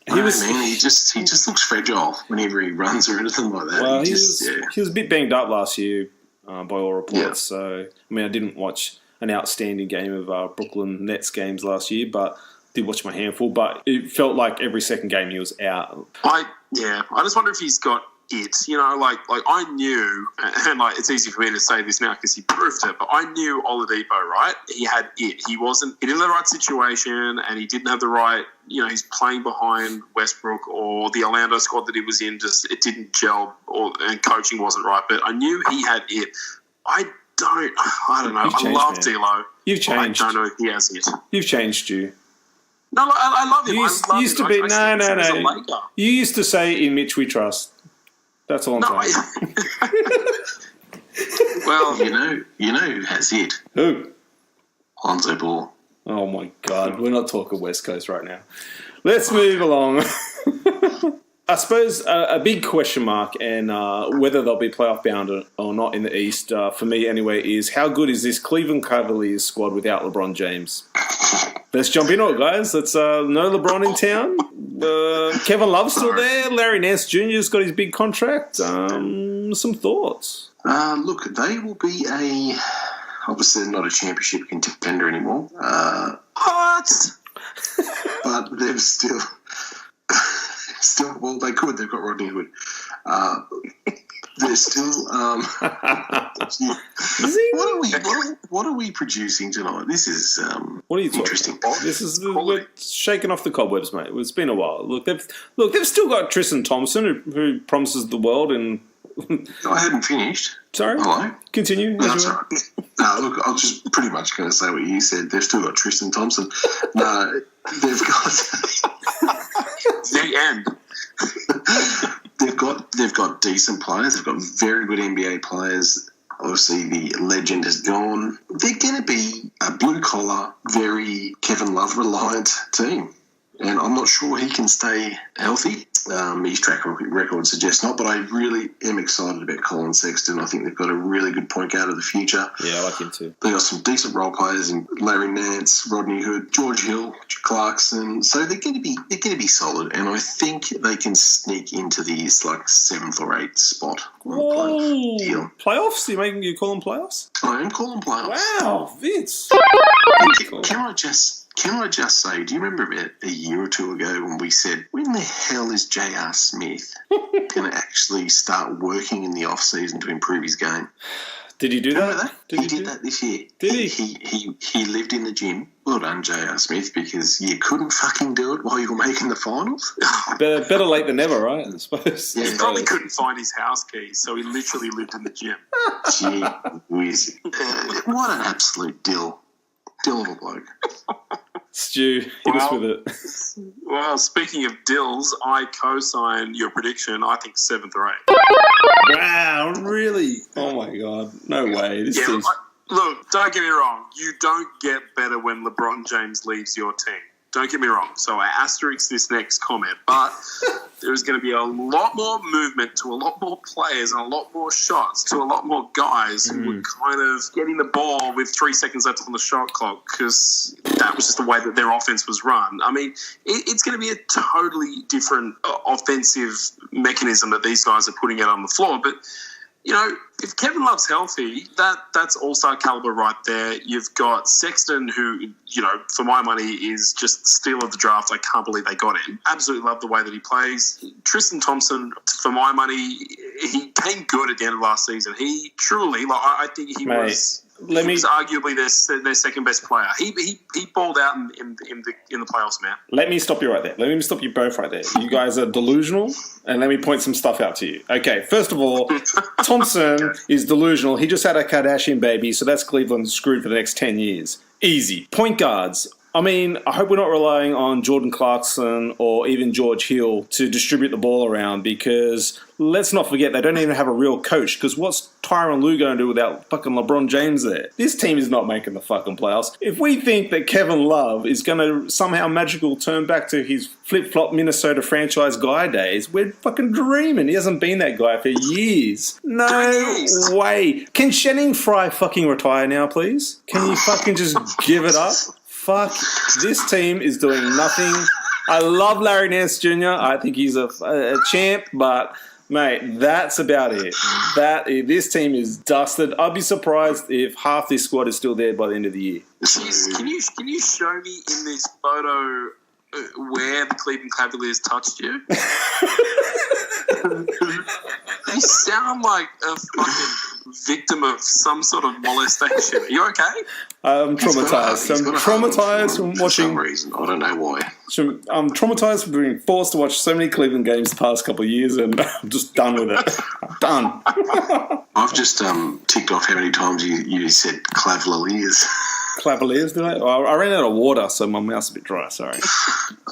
looks fragile whenever he runs or anything like that. Well, he was a bit banged up last year, by all reports. Yeah. So I didn't watch an outstanding game of Brooklyn Nets games last year, but did watch my handful. But it felt like every second game he was out. I just wonder if he's got it, I knew, and it's easy for me to say this now because he proved it, but I knew Oladipo, right? He had it. He didn't have the right situation, and he didn't have the right, he's playing behind Westbrook or the Orlando squad that he was in, just it didn't gel, and coaching wasn't right, but I knew he had it. I don't know. I love D'Lo. You've changed. I don't know if he has it. You've changed, Stu. No, I love him. You used to be, no. You used to say, in Mitch we trust. That's all I'm saying. Well, you know who has it? Who? Lonzo Ball. Oh my God, we're not talking West Coast right now. Let's move along. I suppose a big question mark, and whether they'll be playoff bound or not in the East, for me anyway, is how good is this Cleveland Cavaliers squad without LeBron James? Let's jump in on it, guys. No LeBron in town. Kevin Love's still there. Larry Nance Jr.'s got his big contract. Some thoughts? Look, they will be obviously not a championship contender anymore. What? But they've still, well, they could. They've got Rodney Hood. They're still. What are we producing tonight? This is what are you interesting. This is we're shaking off the cobwebs, mate. It's been a while. Look, they've still got Tristan Thompson, who promises the world. And I hadn't finished. Sorry. Hello. Continue. No, that's all right. Look, I was just pretty much going to say what you said. They've still got Tristan Thompson. No, they've got the end. They've got decent players. They've got very good NBA players. Obviously, the legend has gone. They're going to be a blue-collar, very Kevin Love reliant team. And I'm not sure he can stay healthy. His track record suggests not, but I really am excited about Colin Sexton. I think they've got a really good point guard of the future. Yeah, I like him too. They've got some decent role players in Larry Nance, Rodney Hood, George Hill, Clarkson. So they're going to be solid, and I think they can sneak into this 7th or 8th spot on the playoff deal. Playoffs? You call them playoffs? I am calling playoffs. Wow, Vince. Can I just Can I just say, do you remember about a year or two ago when we said, when the hell is J.R. Smith going to actually start working in the off-season to improve his game? Did he do Remember that? that? He did that this year. Did he? He lived in the gym. Well done, J.R. Smith, because you couldn't fucking do it while you were making the finals. Better late than never, right? I suppose. Yeah. He probably couldn't find his house keys, so he literally lived in the gym. Gee whiz. What an absolute dill of a bloke. Stu, hit us with it. Well, speaking of dills, I co-sign your prediction. I think 7th or 8th. Wow, really? Oh my God. No way. This Yeah, seems... look, don't get me wrong. You don't get better when LeBron James leaves your team. Don't get me wrong. So I asterisk this next comment, but there's going to be a lot more movement to a lot more players and a lot more shots to a lot more guys who were kind of getting the ball with 3 seconds left on the shot clock because that was just the way that their offense was run. I mean, it's going to be a totally different offensive mechanism that these guys are putting out on the floor, but you know, if Kevin Love's healthy, that's all-star caliber right there. You've got Sexton, who, you know, for my money is just the steal of the draft. I can't believe they got him. Absolutely love the way that he plays. Tristan Thompson, for my money, he came good at the end of last season. He truly, like, I think he was arguably their second best player. He balled out in the playoffs, man. Let me stop you right there. Let me stop you both right there. You guys are delusional, and let me point some stuff out to you. Okay, first of all, Thompson is delusional. He just had a Kardashian baby, so that's Cleveland screwed for the next 10 years. Easy. Point guards. I mean, I hope we're not relying on Jordan Clarkson or even George Hill to distribute the ball around because let's not forget they don't even have a real coach because what's Tyronn Lue going to do without fucking LeBron James there? This team is not making the fucking playoffs. If we think that Kevin Love is going to somehow magical turn back to his flip-flop Minnesota franchise guy days, we're fucking dreaming. He hasn't been that guy for years. No way. Can Channing Frye fucking retire now, please? Can you fucking just give it up? Fuck, this team is doing nothing. I love Larry Nance Jr. I think he's a champ, but mate, that's about it. This team is dusted. I'd be surprised if half this squad is still there by the end of the year. Can you show me in this photo where the Cleveland Cavaliers touched you? You sound like a fucking victim of some sort of molestation. Are you okay? I'm traumatized. I'm traumatized from watching. For some reason, I don't know why. I'm traumatized from being forced to watch so many Cleveland games the past couple of years, and I'm just done with it. I'm done. I've just ticked off how many times you said Cavaliers. Cavaliers, did I? I ran out of water, so my mouth's a bit dry. Sorry.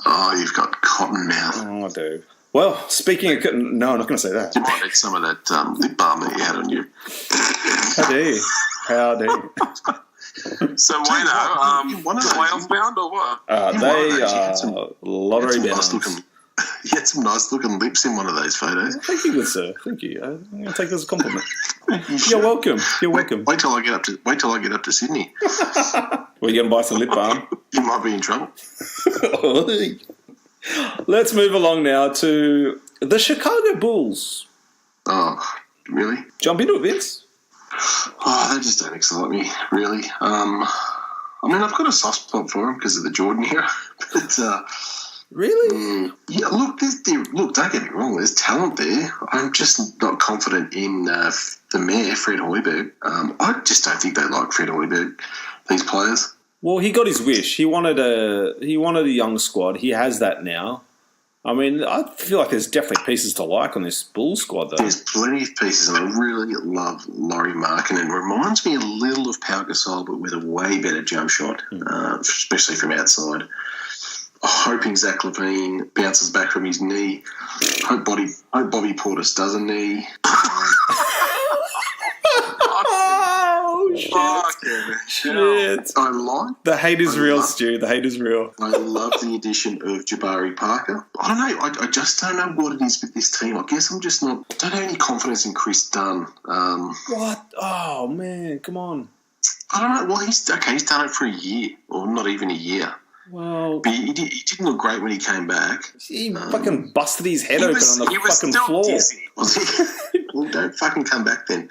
Oh, you've got cotton mouth. Oh, I do. Well, speaking of... No, I'm not going to say that. You might need some of that lip balm that you had on you. How dare you? How dare you? So, Wayno, playoff bound or what? They are lottery bound. You had some nice-looking lips in one of those photos. Thank you, good sir. Thank you. I'm going to take this as a compliment. You're welcome. You're welcome. Wait till I get up to Sydney. Well, you're going to buy some lip balm. You might be in trouble. Let's move along now to the Chicago Bulls. Oh, really? Jump into it, Vince. Oh, they just don't excite me, really. I mean, I've got a soft spot for them because of the Jordan era, but really, yeah. Look, don't get me wrong. There's talent there. I'm just not confident in the mayor, Fred Hoiberg. I just don't think they like Fred Hoiberg. These players. Well, he got his wish. He wanted a young squad. He has that now. I mean, I feel like there's definitely pieces to like on this Bulls squad, though. There's plenty of pieces, and I really love Laurie Markkinen. Reminds me a little of Pau Gasol, but with a way better jump shot, especially from outside. Hoping Zach LaVine bounces back from his knee. Hope Bobby Portis does a knee. Shit. I like. The hate is real, Stu. The hate is real. I love the addition of Jabari Parker. I don't know. I just don't know what it is with this team. I guess I'm just not. I don't have any confidence in Chris Dunn. What? Oh man, come on. I don't know. Well, he's done it for a year, or not even a year. Well, but he didn't look great when he came back. He fucking busted his head open on the fucking floor. Well, don't fucking come back then.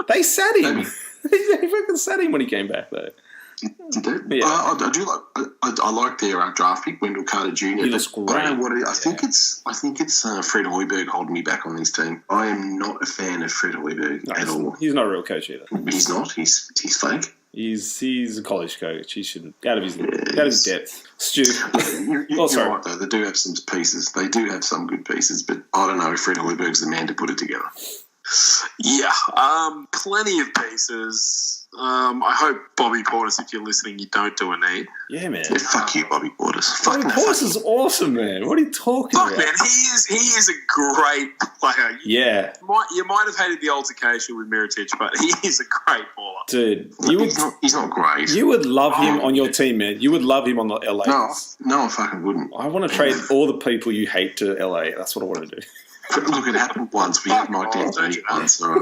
They sat him. They fucking sat him when he came back, though. Did they? Yeah. I do like. I like their draft pick, Wendell Carter Jr. He looks great. I don't know what I think it's Fred Hoiberg holding me back on this team. I am not a fan of Fred Hoiberg at all. He's not a real coach either. He's not. He's fake. He's a college coach. He should out of his depth. Stu. You're right though. They do have some pieces. They do have some good pieces, but I don't know if Fred Hoiberg's the man to put it together. Yeah, plenty of pieces. I hope, Bobby Portis, if you're listening, you don't do a knee. Yeah, man. Yeah, fuck you, Bobby Portis. Bobby Portis is awesome, man. What are you talking Look, about? man, he is a great player. Yeah. You might have hated the altercation with Mirotic, but he is a great baller. Dude, he's not great. You would love him on your team, man. You would love him on the LA. No, I fucking wouldn't. I want to trade all the people you hate to LA. That's what I want to do. Look, it happened once. We had Mike D'Antoni once. So.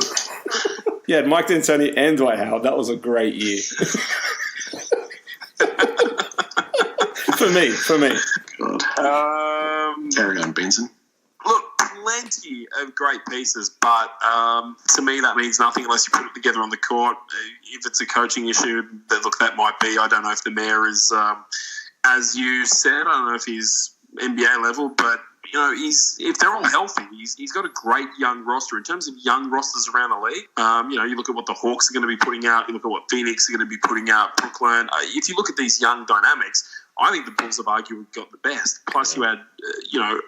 Yeah, Mike D'Antoni and Dwight Howard. That was a great year. For me. God. Carry on, Benson. Look, plenty of great pieces, but to me that means nothing unless you put it together on the court. If it's a coaching issue, that might be. I don't know if the mayor is, as you said, I don't know if he's NBA level, but you know, if they're all healthy, he's got a great young roster. In terms of young rosters around the league, you know, you look at what the Hawks are going to be putting out, you look at what Phoenix are going to be putting out, Brooklyn. If you look at these young dynamics, I think the Bulls have arguably got the best. Plus, you add, you know,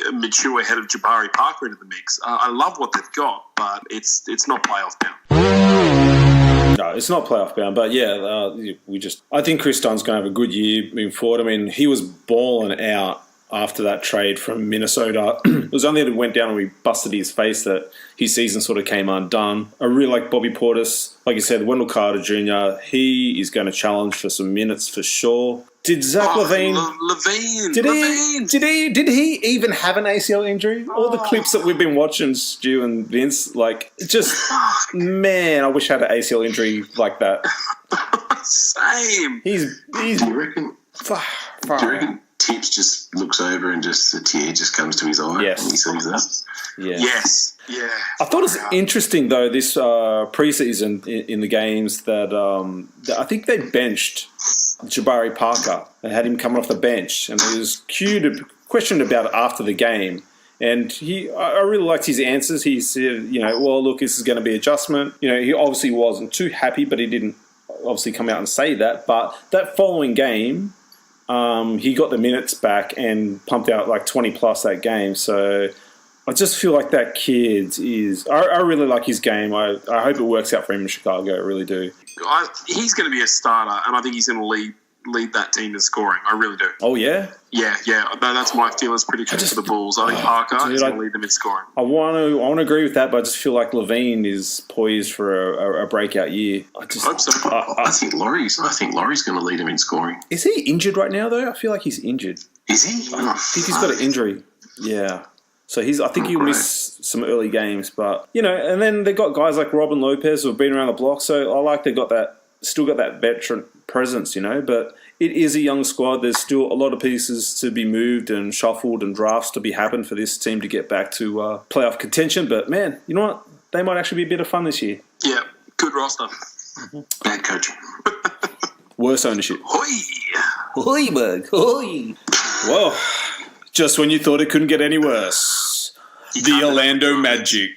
a mature head of Jabari Parker into the mix. I love what they've got, but it's not playoff bound. No, it's not playoff bound, but yeah, I think Chris Dunn's going to have a good year moving forward. I mean, he was balling out after that trade from Minnesota. It was only that it went down and we busted his face that his season sort of came undone. I really like Bobby Portis. Like you said, Wendell Carter Jr., he is going to challenge for some minutes for sure. Did Zach Levine... Did he even have an ACL injury? All the clips that we've been watching, Stu and Vince, like, just... Man, I wish I had an ACL injury like that. Same. He's Do you reckon... far Do you reckon Tips just looks over and just a tear just comes to his eye Yes. when he sees us? Yeah. Yes. Yeah. I thought it was interesting, though, this preseason in the games that I think they benched Jabari Parker. They had him coming off the bench, and he was questioned about it after the game. And I really liked his answers. He said, you know, well, look, this is going to be adjustment. You know, he obviously wasn't too happy, but he didn't obviously come out and say that. But that following game, he got the minutes back and pumped out like 20 plus that game. So I just feel like that kid is... I really like his game. I hope it works out for him in Chicago. I really do. He's going to be a starter, and I think he's going to lead that team in scoring. I really do. Oh, yeah? Yeah. That's my fearless prediction for the Bulls. I think Parker is going to lead them in scoring. I want to agree with that, but I just feel like Levine is poised for a breakout year. I Hope so. I think Laurie's going to lead him in scoring. Is he injured right now, though? I feel like he's injured. Is he? I think he's got an injury. Yeah. So I think he'll miss some early games, but you know. And then they got guys like Robin Lopez who have been around the block. So I like they still got that veteran presence, you know. But it is a young squad. There's still a lot of pieces to be moved and shuffled and drafts to be happen for this team to get back to playoff contention. But man, you know what? They might actually be a bit of fun this year. Yeah, good roster. Bad coaching. Worse ownership. Hoi! Hoi, bug. Hoi. Well, just when you thought it couldn't get any worse, the Orlando Magic.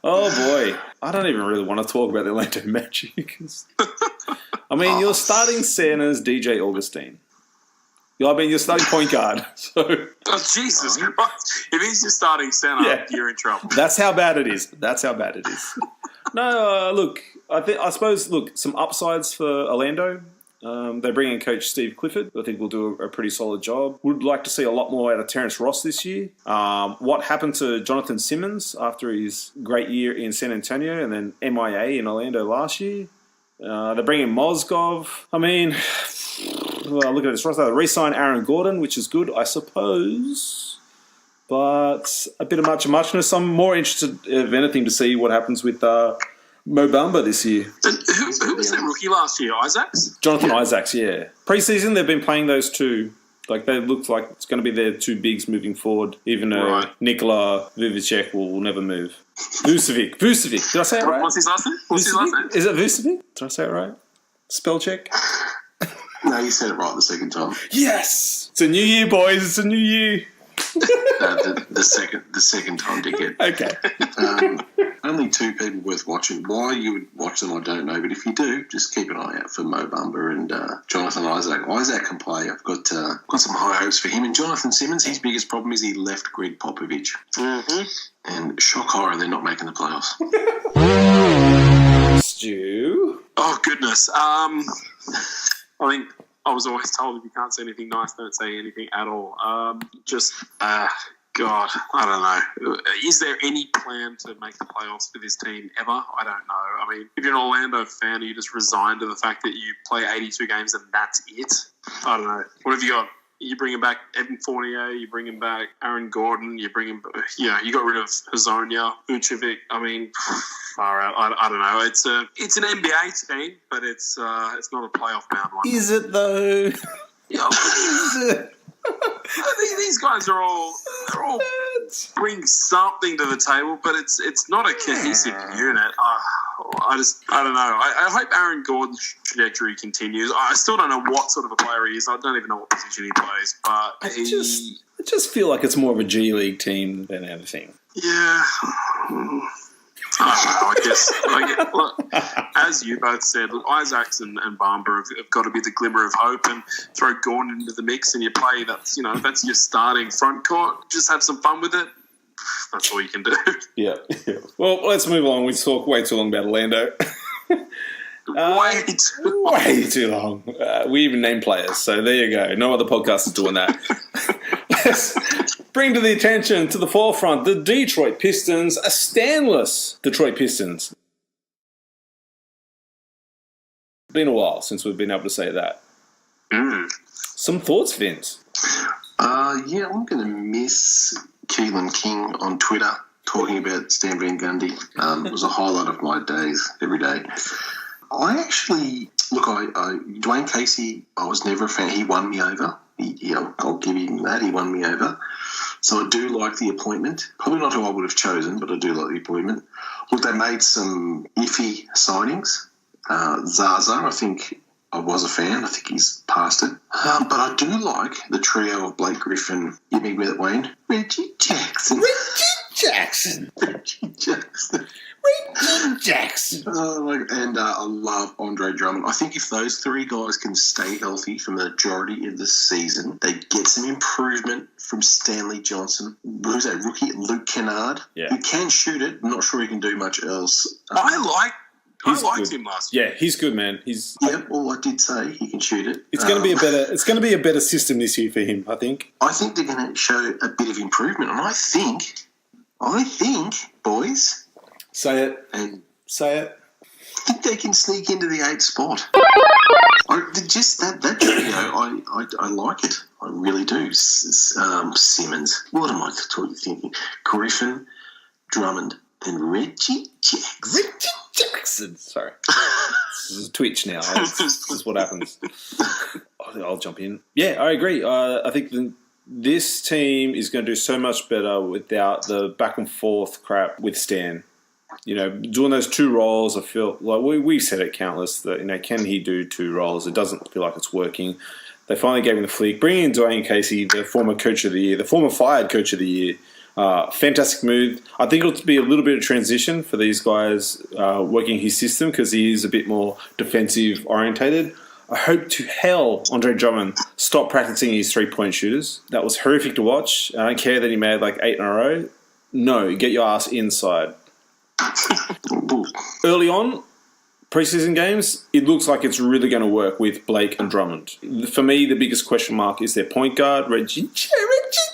Oh boy, I don't even really want to talk about the Orlando Magic. I mean, you're starting centers DJ Augustine. You're starting point guard. So Jesus Christ! If he's your starting center, you're in trouble. That's how bad it is. No, look, I suppose some upsides for Orlando. They bring in Coach Steve Clifford, who I think will do a pretty solid job. Would like to see a lot more out of Terrence Ross this year. What happened to Jonathan Simmons after his great year in San Antonio and then MIA in Orlando last year? They bring in Mozgov. I mean, look at this roster. They re-sign Aaron Gordon, which is good, I suppose. But a bit of muchness. I'm more interested, if anything, to see what happens with Mo Bamba this year. Who was that rookie last year? Isaacs? Jonathan Isaacs, yeah. Preseason, they've been playing those two Like, they look like it's going to be their two bigs moving forward, even though Nikola Vujicic will never move. Vucevic. Did I say it right? What's his last name? Is it Vucevic? Did I say it right? Spell check? No, you said it right the second time. Yes! It's a new year, boys. It's a new year. The second time, dickhead. Okay. Only two people worth watching. Why you would watch them, I don't know. But if you do, just keep an eye out for Mo Bamba and Jonathan Isaac. Isaac can play. I've got some high hopes for him. And Jonathan Simmons, his biggest problem is he left Greg Popovich. Mm-hmm. And shock horror, they're not making the playoffs. Stu? Oh, goodness. I think I was always told if you can't say anything nice, don't say anything at all. God, I don't know. Is there any plan to make the playoffs for this team ever? I don't know. I mean, if you're an Orlando fan, you just resign to the fact that you play 82 games and that's it. I don't know. What have you got? You bring him back Evan Fournier, you bring him back Aaron Gordon, you bring him, you got rid of Hazonia, Vucevic. I mean, far out. I don't know. It's an NBA team, but it's not a playoff bound one. Is it, though? Yeah, Is it? These guys they're all bring something to the table, but it's not a cohesive unit. I don't know. I hope Aaron Gordon's trajectory continues. I still don't know what sort of a player he is. I don't even know what position he plays, but I just feel like it's more of a G League team than anything. Yeah. I guess. Look, as you both said, look, Isaacs and Bamba have got to be the glimmer of hope, and throw Gordon into the mix, and you play that's your starting front court. Just have some fun with it. That's all you can do. Yeah. Well, let's move on. We talked way too long about Orlando. Way too long. We even name players, so there you go. No other podcast is doing that. Let's bring to the attention, to the forefront, the Detroit Pistons, a Stanless Detroit Pistons. Been a while since we've been able to say that. Some thoughts, Vince? Yeah, I'm going to miss Keelan King on Twitter talking about Stan Van Gundy. It was a highlight of my days every day. I actually, Dwayne Casey, I was never a fan. He won me over. I'll give him that. He won me over. So I do like the appointment. Probably not who I would have chosen, but I do like the appointment. Look, they made some iffy signings. Zaza, I think I was a fan. I think he's past it. But I do like the trio of Blake Griffin, hit me with it, Wayne, Reggie Jackson. And I love Andre Drummond. I think if those three guys can stay healthy for the majority of the season, they get some improvement from Stanley Johnson. Who's that rookie? Luke Kennard. Yeah. Who can shoot it. I'm not sure he can do much else. I liked him last year. Yeah, he's good, man. I did say he can shoot it. It's going to be a better system this year for him, I think. I think they're going to show a bit of improvement, and I think, boys, say it. I think they can sneak into the 8th spot. Just that trio, I like it. I really do. Simmons. What am I thinking? Griffin, Drummond, and Reggie Jackson. Sorry. This is Twitch now. This is what happens. I'll jump in. Yeah, I agree. I think this team is going to do so much better without the back and forth crap with Stan. Doing those two roles, I feel like we've said it countless that, can he do two roles? It doesn't feel like it's working. They finally gave him the fleek. Bringing in Dwayne Casey, the former coach of the year, the former fired coach of the year. Fantastic move. I think it'll be a little bit of transition for these guys working his system because he is a bit more defensive orientated. I hope to hell Andre Drummond stopped practicing his three-point shooters. That was horrific to watch. I don't care that he made like 8 in a row. No, get your ass inside. Early on, preseason games, it looks like it's really going to work with Blake and Drummond. For me, the biggest question mark is their point guard, Reggie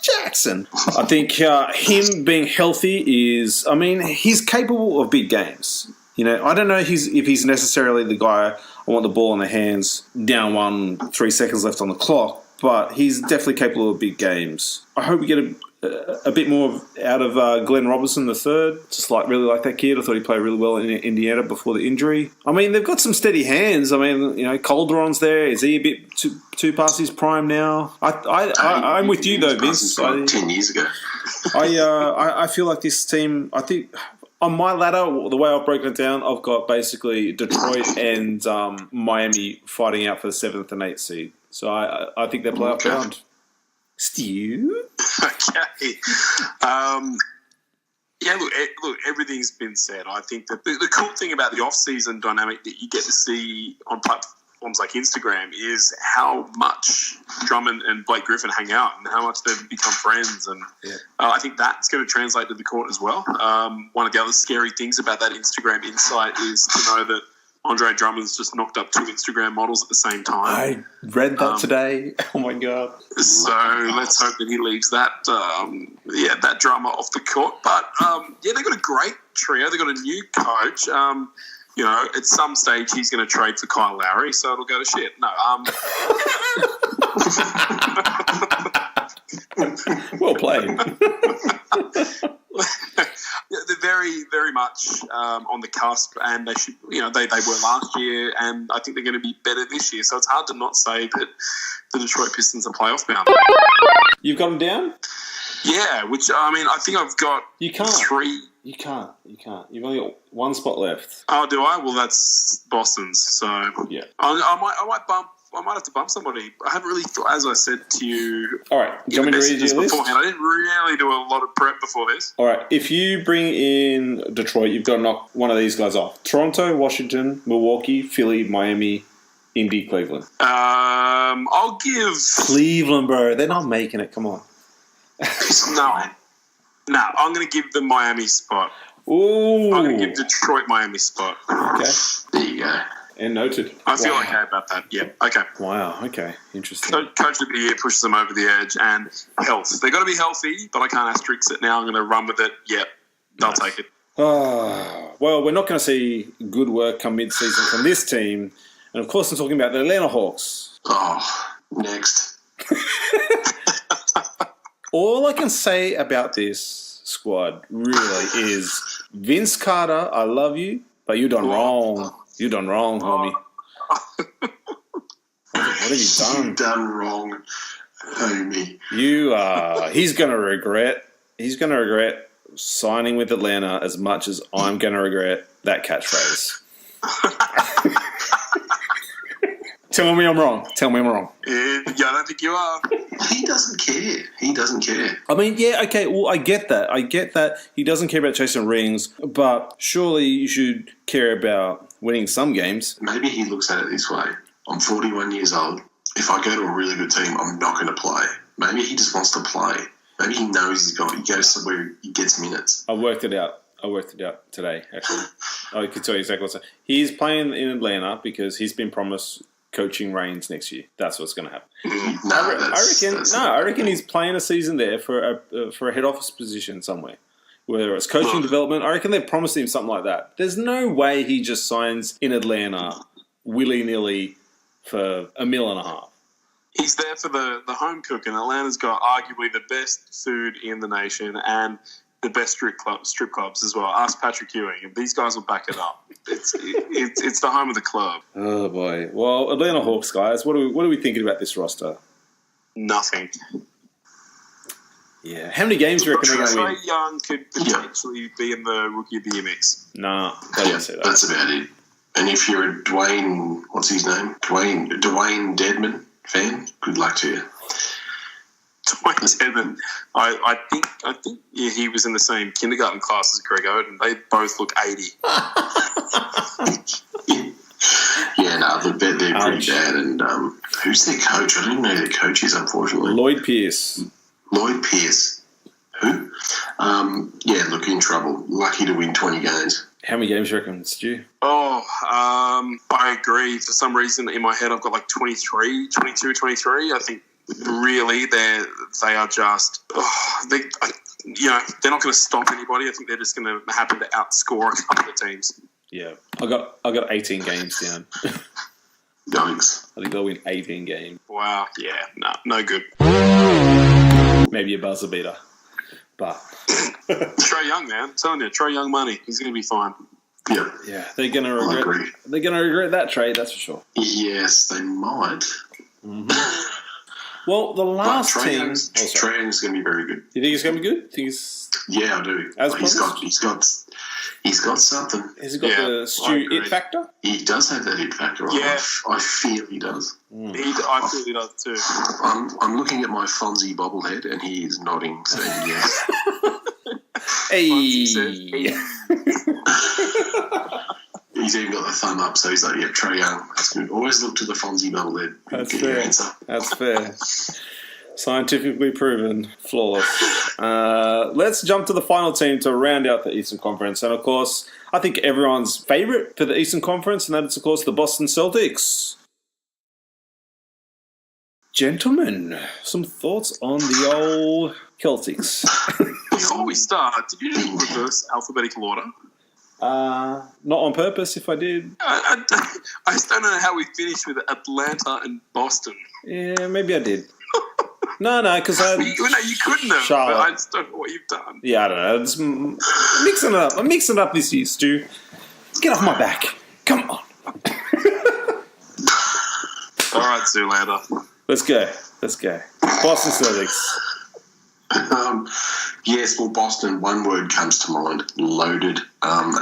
Jackson. I think him being healthy is, he's capable of big games. I don't know if he's necessarily the guy I want the ball in the hands, down 1, 3 seconds left on the clock, but he's definitely capable of big games. I hope we get a bit more out of Glenn Robinson III. Just really like that kid. I thought he played really well in Indiana before the injury. I mean, they've got some steady hands. I mean, Calderon's there. Is he a bit too past his prime now? I'm with you though, Vince. 10 years ago. I feel like this team. I think on my ladder, the way I've broken it down, I've got basically Detroit and Miami fighting out for the 7th and 8th seed. So I think they're playoff bound. Stu? Okay. Look, everything's been said. I think that the cool thing about the off-season dynamic that you get to see on platforms like Instagram is how much Drummond and Blake Griffin hang out and how much they've become friends. And I think that's going to translate to the court as well. One of the other scary things about that Instagram insight is to know that Andre Drummond's just knocked up 2 Instagram models at the same time. I read that today. Oh, my God. So let's hope that he leaves that drama off the court. But, they've got a great trio. They've got a new coach. At some stage he's going to trade for Kyle Lowry, so it'll go to shit. No. Well played. They're very, very much on the cusp, and they should. They were last year, and I think they're going to be better this year. So it's hard to not say that the Detroit Pistons are playoff bound. You've got them down? Yeah, which I think I've got. You can't. 3. You can't. You've only got 1 spot left. Oh, do I? Well, that's Boston's. So yeah, I might have to bump somebody. I haven't really thought, as I said to you. All right, do you want me to read your list? Beforehand. I didn't really do a lot of prep before this. All right, if you bring in Detroit, you've got to knock one of these guys off. Toronto, Washington, Milwaukee, Philly, Miami, Indy, Cleveland. I'll give... Cleveland, bro. They're not making it. Come on. No, I'm going to give the Miami spot. Ooh. I'm going to give Detroit Miami spot. Okay. There you go. And noted. I feel okay about that. Yeah. Okay. Wow. Okay. Interesting. So Coach of the Year pushes them over the edge, and health. They've got to be healthy, but I can't asterisk it now. I'm going to run with it. Yep. I'll take it. Well, we're not going to see good work come mid-season from this team. And, of course, I'm talking about the Atlanta Hawks. Oh, next. All I can say about this squad really is Vince Carter, I love you, but you done wrong. You done wrong, homie. What have you done? You done wrong, homie. He's going to regret. He's going to regret signing with Atlanta as much as I'm going to regret that catchphrase. Tell me I'm wrong. Yeah, I don't think you are. He doesn't care. I mean, yeah, okay, well, I get that. He doesn't care about chasing rings, but surely you should care about winning some games. Maybe he looks at it this way. I'm 41 years old. If I go to a really good team, I'm not going to play. Maybe he just wants to play. Maybe he knows he goes somewhere he gets minutes. I worked it out today, actually. I can tell you exactly what's happening. He's playing in Atlanta because he's been promised coaching reigns next year. That's what's going to happen. I reckon he's playing a season there for a head office position somewhere. Whether it's coaching development, I reckon they've promised him something like that. There's no way he just signs in Atlanta willy-nilly for $1.5 million. He's there for the home cook, and Atlanta's got arguably the best food in the nation and the best strip clubs as well. Ask Patrick Ewing, and these guys will back it up. It's the home of the club. Oh boy! Well, Atlanta Hawks guys, what are we thinking about this roster? Nothing. Yeah, how many games do you reckon they're going to win? Trae Young could potentially be in the Rookie of the Year mix. Nah, I didn't say that. That's about it. And if you're a Dwayne, what's his name? Dwayne Dedman fan, good luck to you. Dwayne Dedman. I think he was in the same kindergarten class as Greg Oden. They both look 80. Yeah, no, they're pretty bad. And who's their coach? I don't even know who their coach is, unfortunately. Lloyd Pierce. Who? Look, in trouble. Lucky to win 20 games. How many games do you reckon, Stu? I agree. For some reason, in my head, I've got like 22, 23. I think really they are just they're not going to stop anybody. I think they're just going to happen to outscore a couple of teams. Yeah, I got 18 games down. Yikes. I think they'll win 18 games. Wow. Yeah. No good. Maybe a buzzer beater. But Trae Young, man. I'm telling you, Trae Young money. He's going to be fine. Yeah, they're going to I regret. agree. They're going to regret that trade. That's for sure. Yes, they might. Well, the But last Trae team. Young's going to be very good. You think he's going to be good? Think he's Yeah, I do. As He's promised? got something. has he got the I Stu agree. it factor? He does have that hit factor. Yeah. I feel he does. I feel he does too. I'm looking at my Fonzie bobblehead, and he is nodding, saying yes. Hey. He says, He's even got the thumb up, so he's like, yeah, Trae Young. That's good. Always look to the Fonzie bobblehead. That's Get your fair. hands up. That's fair. Scientifically proven. Flawless. Let's jump to the final team to round out the Eastern Conference. And, of course, I think everyone's favourite for the Eastern Conference, and that is, of course, the Boston Celtics. Gentlemen, some thoughts on the old Celtics? Before we start, did you do reverse alphabetical order? Not on purpose, if I did. I just don't know how we finished with Atlanta and Boston. Yeah, maybe I did. No, because I... You couldn't have. Charlotte. But I just don't know what you've done. Yeah, I don't know. Just mixing it up. I'm mixing it up this year, Stu. Get off my back. Come on. All right, Zoolander. Let's go. Boston Celtics. Yes, well, Boston, one word comes to mind, loaded.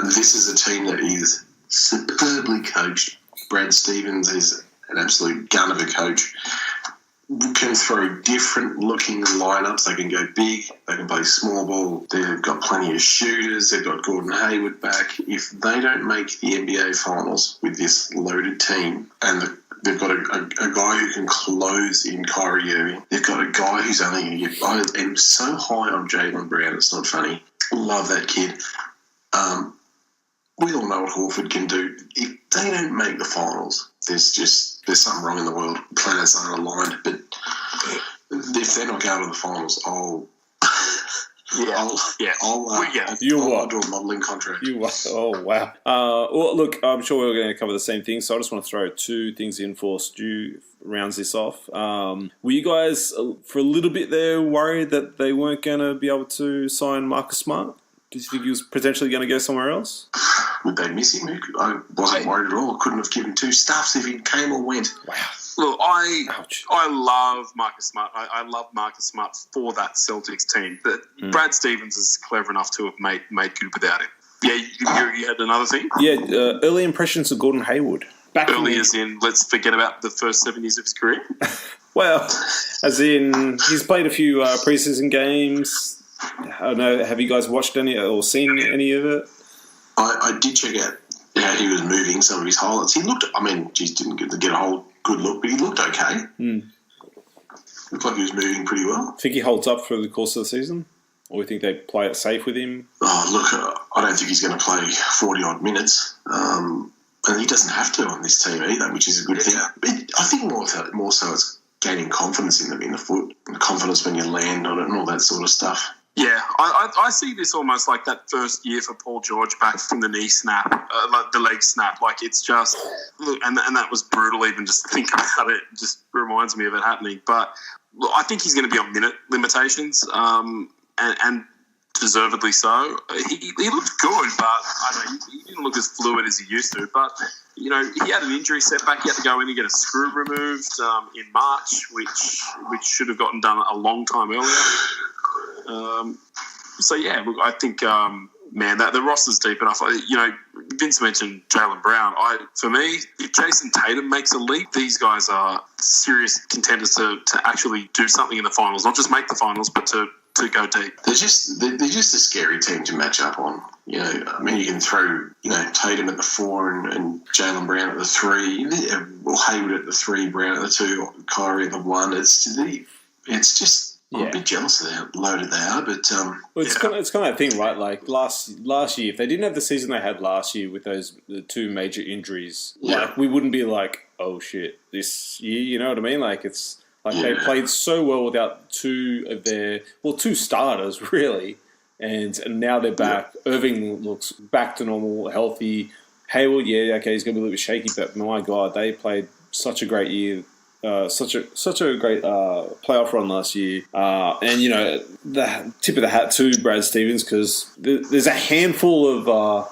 This is a team that is superbly coached. Brad Stevens is an absolute gun of a coach. Can throw different looking lineups. They can go big, they can play small ball. They've got plenty of shooters. They've got Gordon Hayward back. If they don't make the NBA Finals with this loaded team, and they've got a guy who can close in Kyrie Irving, they've got a guy who's only going to get... I am so high on Jaylen Brown, it's not funny. Love that kid. We all know what Horford can do. If they don't make the Finals, there's something wrong in the world. Planets aren't aligned. But if they're not going to the Finals, I'll You I'll what? do a modelling contract. You what? Oh, wow. Well, look, I'm sure we're going to cover the same thing, so I just want to throw two things in for Stu rounds this off. Were you guys, for a little bit there, worried that they weren't going to be able to sign Marcus Smart? Did you think he was potentially going to go somewhere else? Would they miss him? I wasn't worried at all. I couldn't have given two stuffs if he came or went. Wow. Look, Ouch. I love Marcus Smart. I love Marcus Smart for that Celtics team. But Brad Stevens is clever enough to have made good without him. Yeah, you had another thing? Yeah, early impressions of Gordon Hayward. Back Early as in, let's forget about the first 7 years of his career. Well, as in, he's played a few preseason games. I don't know, have you guys watched any or seen any of it? I did check out how he was moving, some of his highlights. He looked, didn't get a whole good look, but he looked okay. Looked like he was moving pretty well. Think he holds up for the course of the season? Or you think they play it safe with him? Oh, look, I don't think he's going to play 40-odd minutes. And he doesn't have to on this team either, which is a good thing. I think more so it's gaining confidence in them, in the foot, and confidence when you land on it and all that sort of stuff. Yeah, I see this almost like that first year for Paul George back from the knee snap, like the leg snap. Like, it's just, look, and that was brutal even just to think about it. It just reminds me of it happening. But look, I think he's going to be on minute limitations, and deservedly so. He looked good, but I don't know, he didn't look as fluid as he used to. But, you know, he had an injury setback. He had to go in and get a screw removed in March, which should have gotten done a long time earlier. So, yeah, look, I think, that the roster's deep enough. You know, Vince mentioned Jaylen Brown. For me, if Jason Tatum makes a leap, these guys are serious contenders to actually do something in the finals. Not just make the finals, but to go deep. They're just a scary team to match up on. You know, I mean, you can throw, Tatum at the 4 and Jaylen Brown at the 3, or Hayward at the 3, Brown at the 2, or Kyrie at the 1. It's just. I'm a bit jealous of how loaded they are, but well, it's kind of that thing, right? Like last year, if they didn't have the season they had last year with the two major injuries, like we wouldn't be like, oh shit, this year. You know what I mean? Like it's like they played so well without two starters really, and now they're back. Irving looks back to normal, healthy. Hayward, he's going to be a little bit shaky, but my God, they played such a great year Such a great playoff run last year, and the tip of the hat to Brad Stevens, because there's a handful of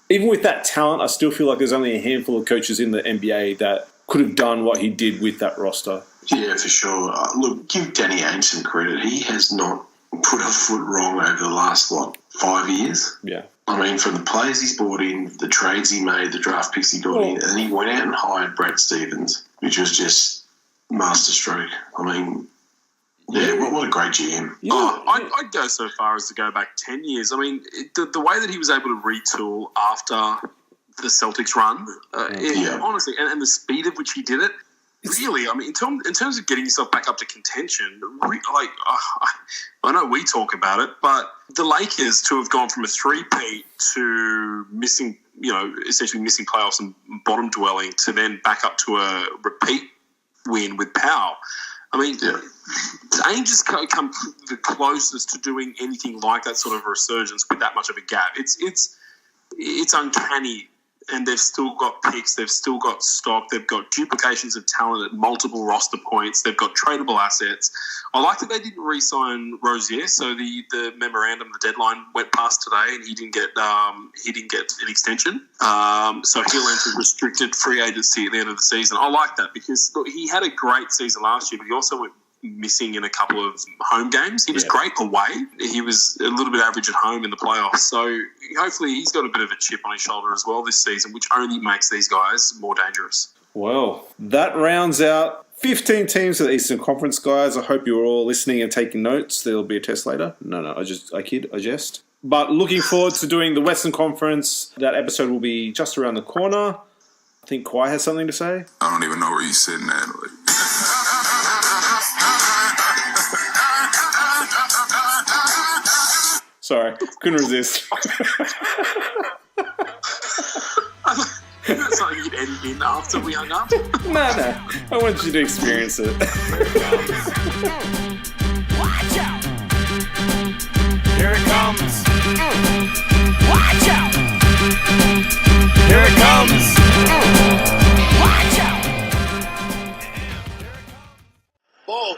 even with that talent, I still feel like there's only a handful of coaches in the NBA that could have done what he did with that roster. Yeah, for sure. Look, give Danny Ainge some credit. He has not put a foot wrong over the last 5 years. Yeah. I mean, from the players he's brought in, the trades he made, the draft picks he got in, and he went out and hired Brad Stevens, which was just masterstroke. I mean, what a great GM. I'd go so far as to go back 10 years. I mean, the way that he was able to retool after the Celtics run, honestly, and the speed at which he did it, really, I mean, in terms of getting yourself back up to contention, I know we talk about it, but the Lakers to have gone from a three-peat to missing, essentially missing playoffs and bottom dwelling to then back up to a repeat win with Powell. I mean, Ainge has come the closest to doing anything like that sort of a resurgence with that much of a gap. It's uncanny. And they've still got picks, they've still got stock, they've got duplications of talent at multiple roster points, they've got tradable assets. I like that they didn't re-sign Rozier, so the memorandum, the deadline went past today, and he didn't get an extension. So he'll enter restricted free agency at the end of the season. I like that because look, he had a great season last year, but he also went missing in a couple of home games. He was great away. He was a little bit average at home in the playoffs. So hopefully he's got a bit of a chip on his shoulder as well this season, which only makes these guys more dangerous. Well, that rounds out 15 teams of the Eastern Conference, guys. I hope you're all listening and taking notes. There'll be a test later. No, I kid, I jest. But looking forward to doing the Western Conference. That episode will be just around the corner. I think Kawhi has something to say. I don't even know where he's sitting at. Sorry, couldn't resist. That's something you'd edit in after we hung up. No. I want you to experience it. Watch out! Here it comes. Watch out! Here it comes. Watch out! Ball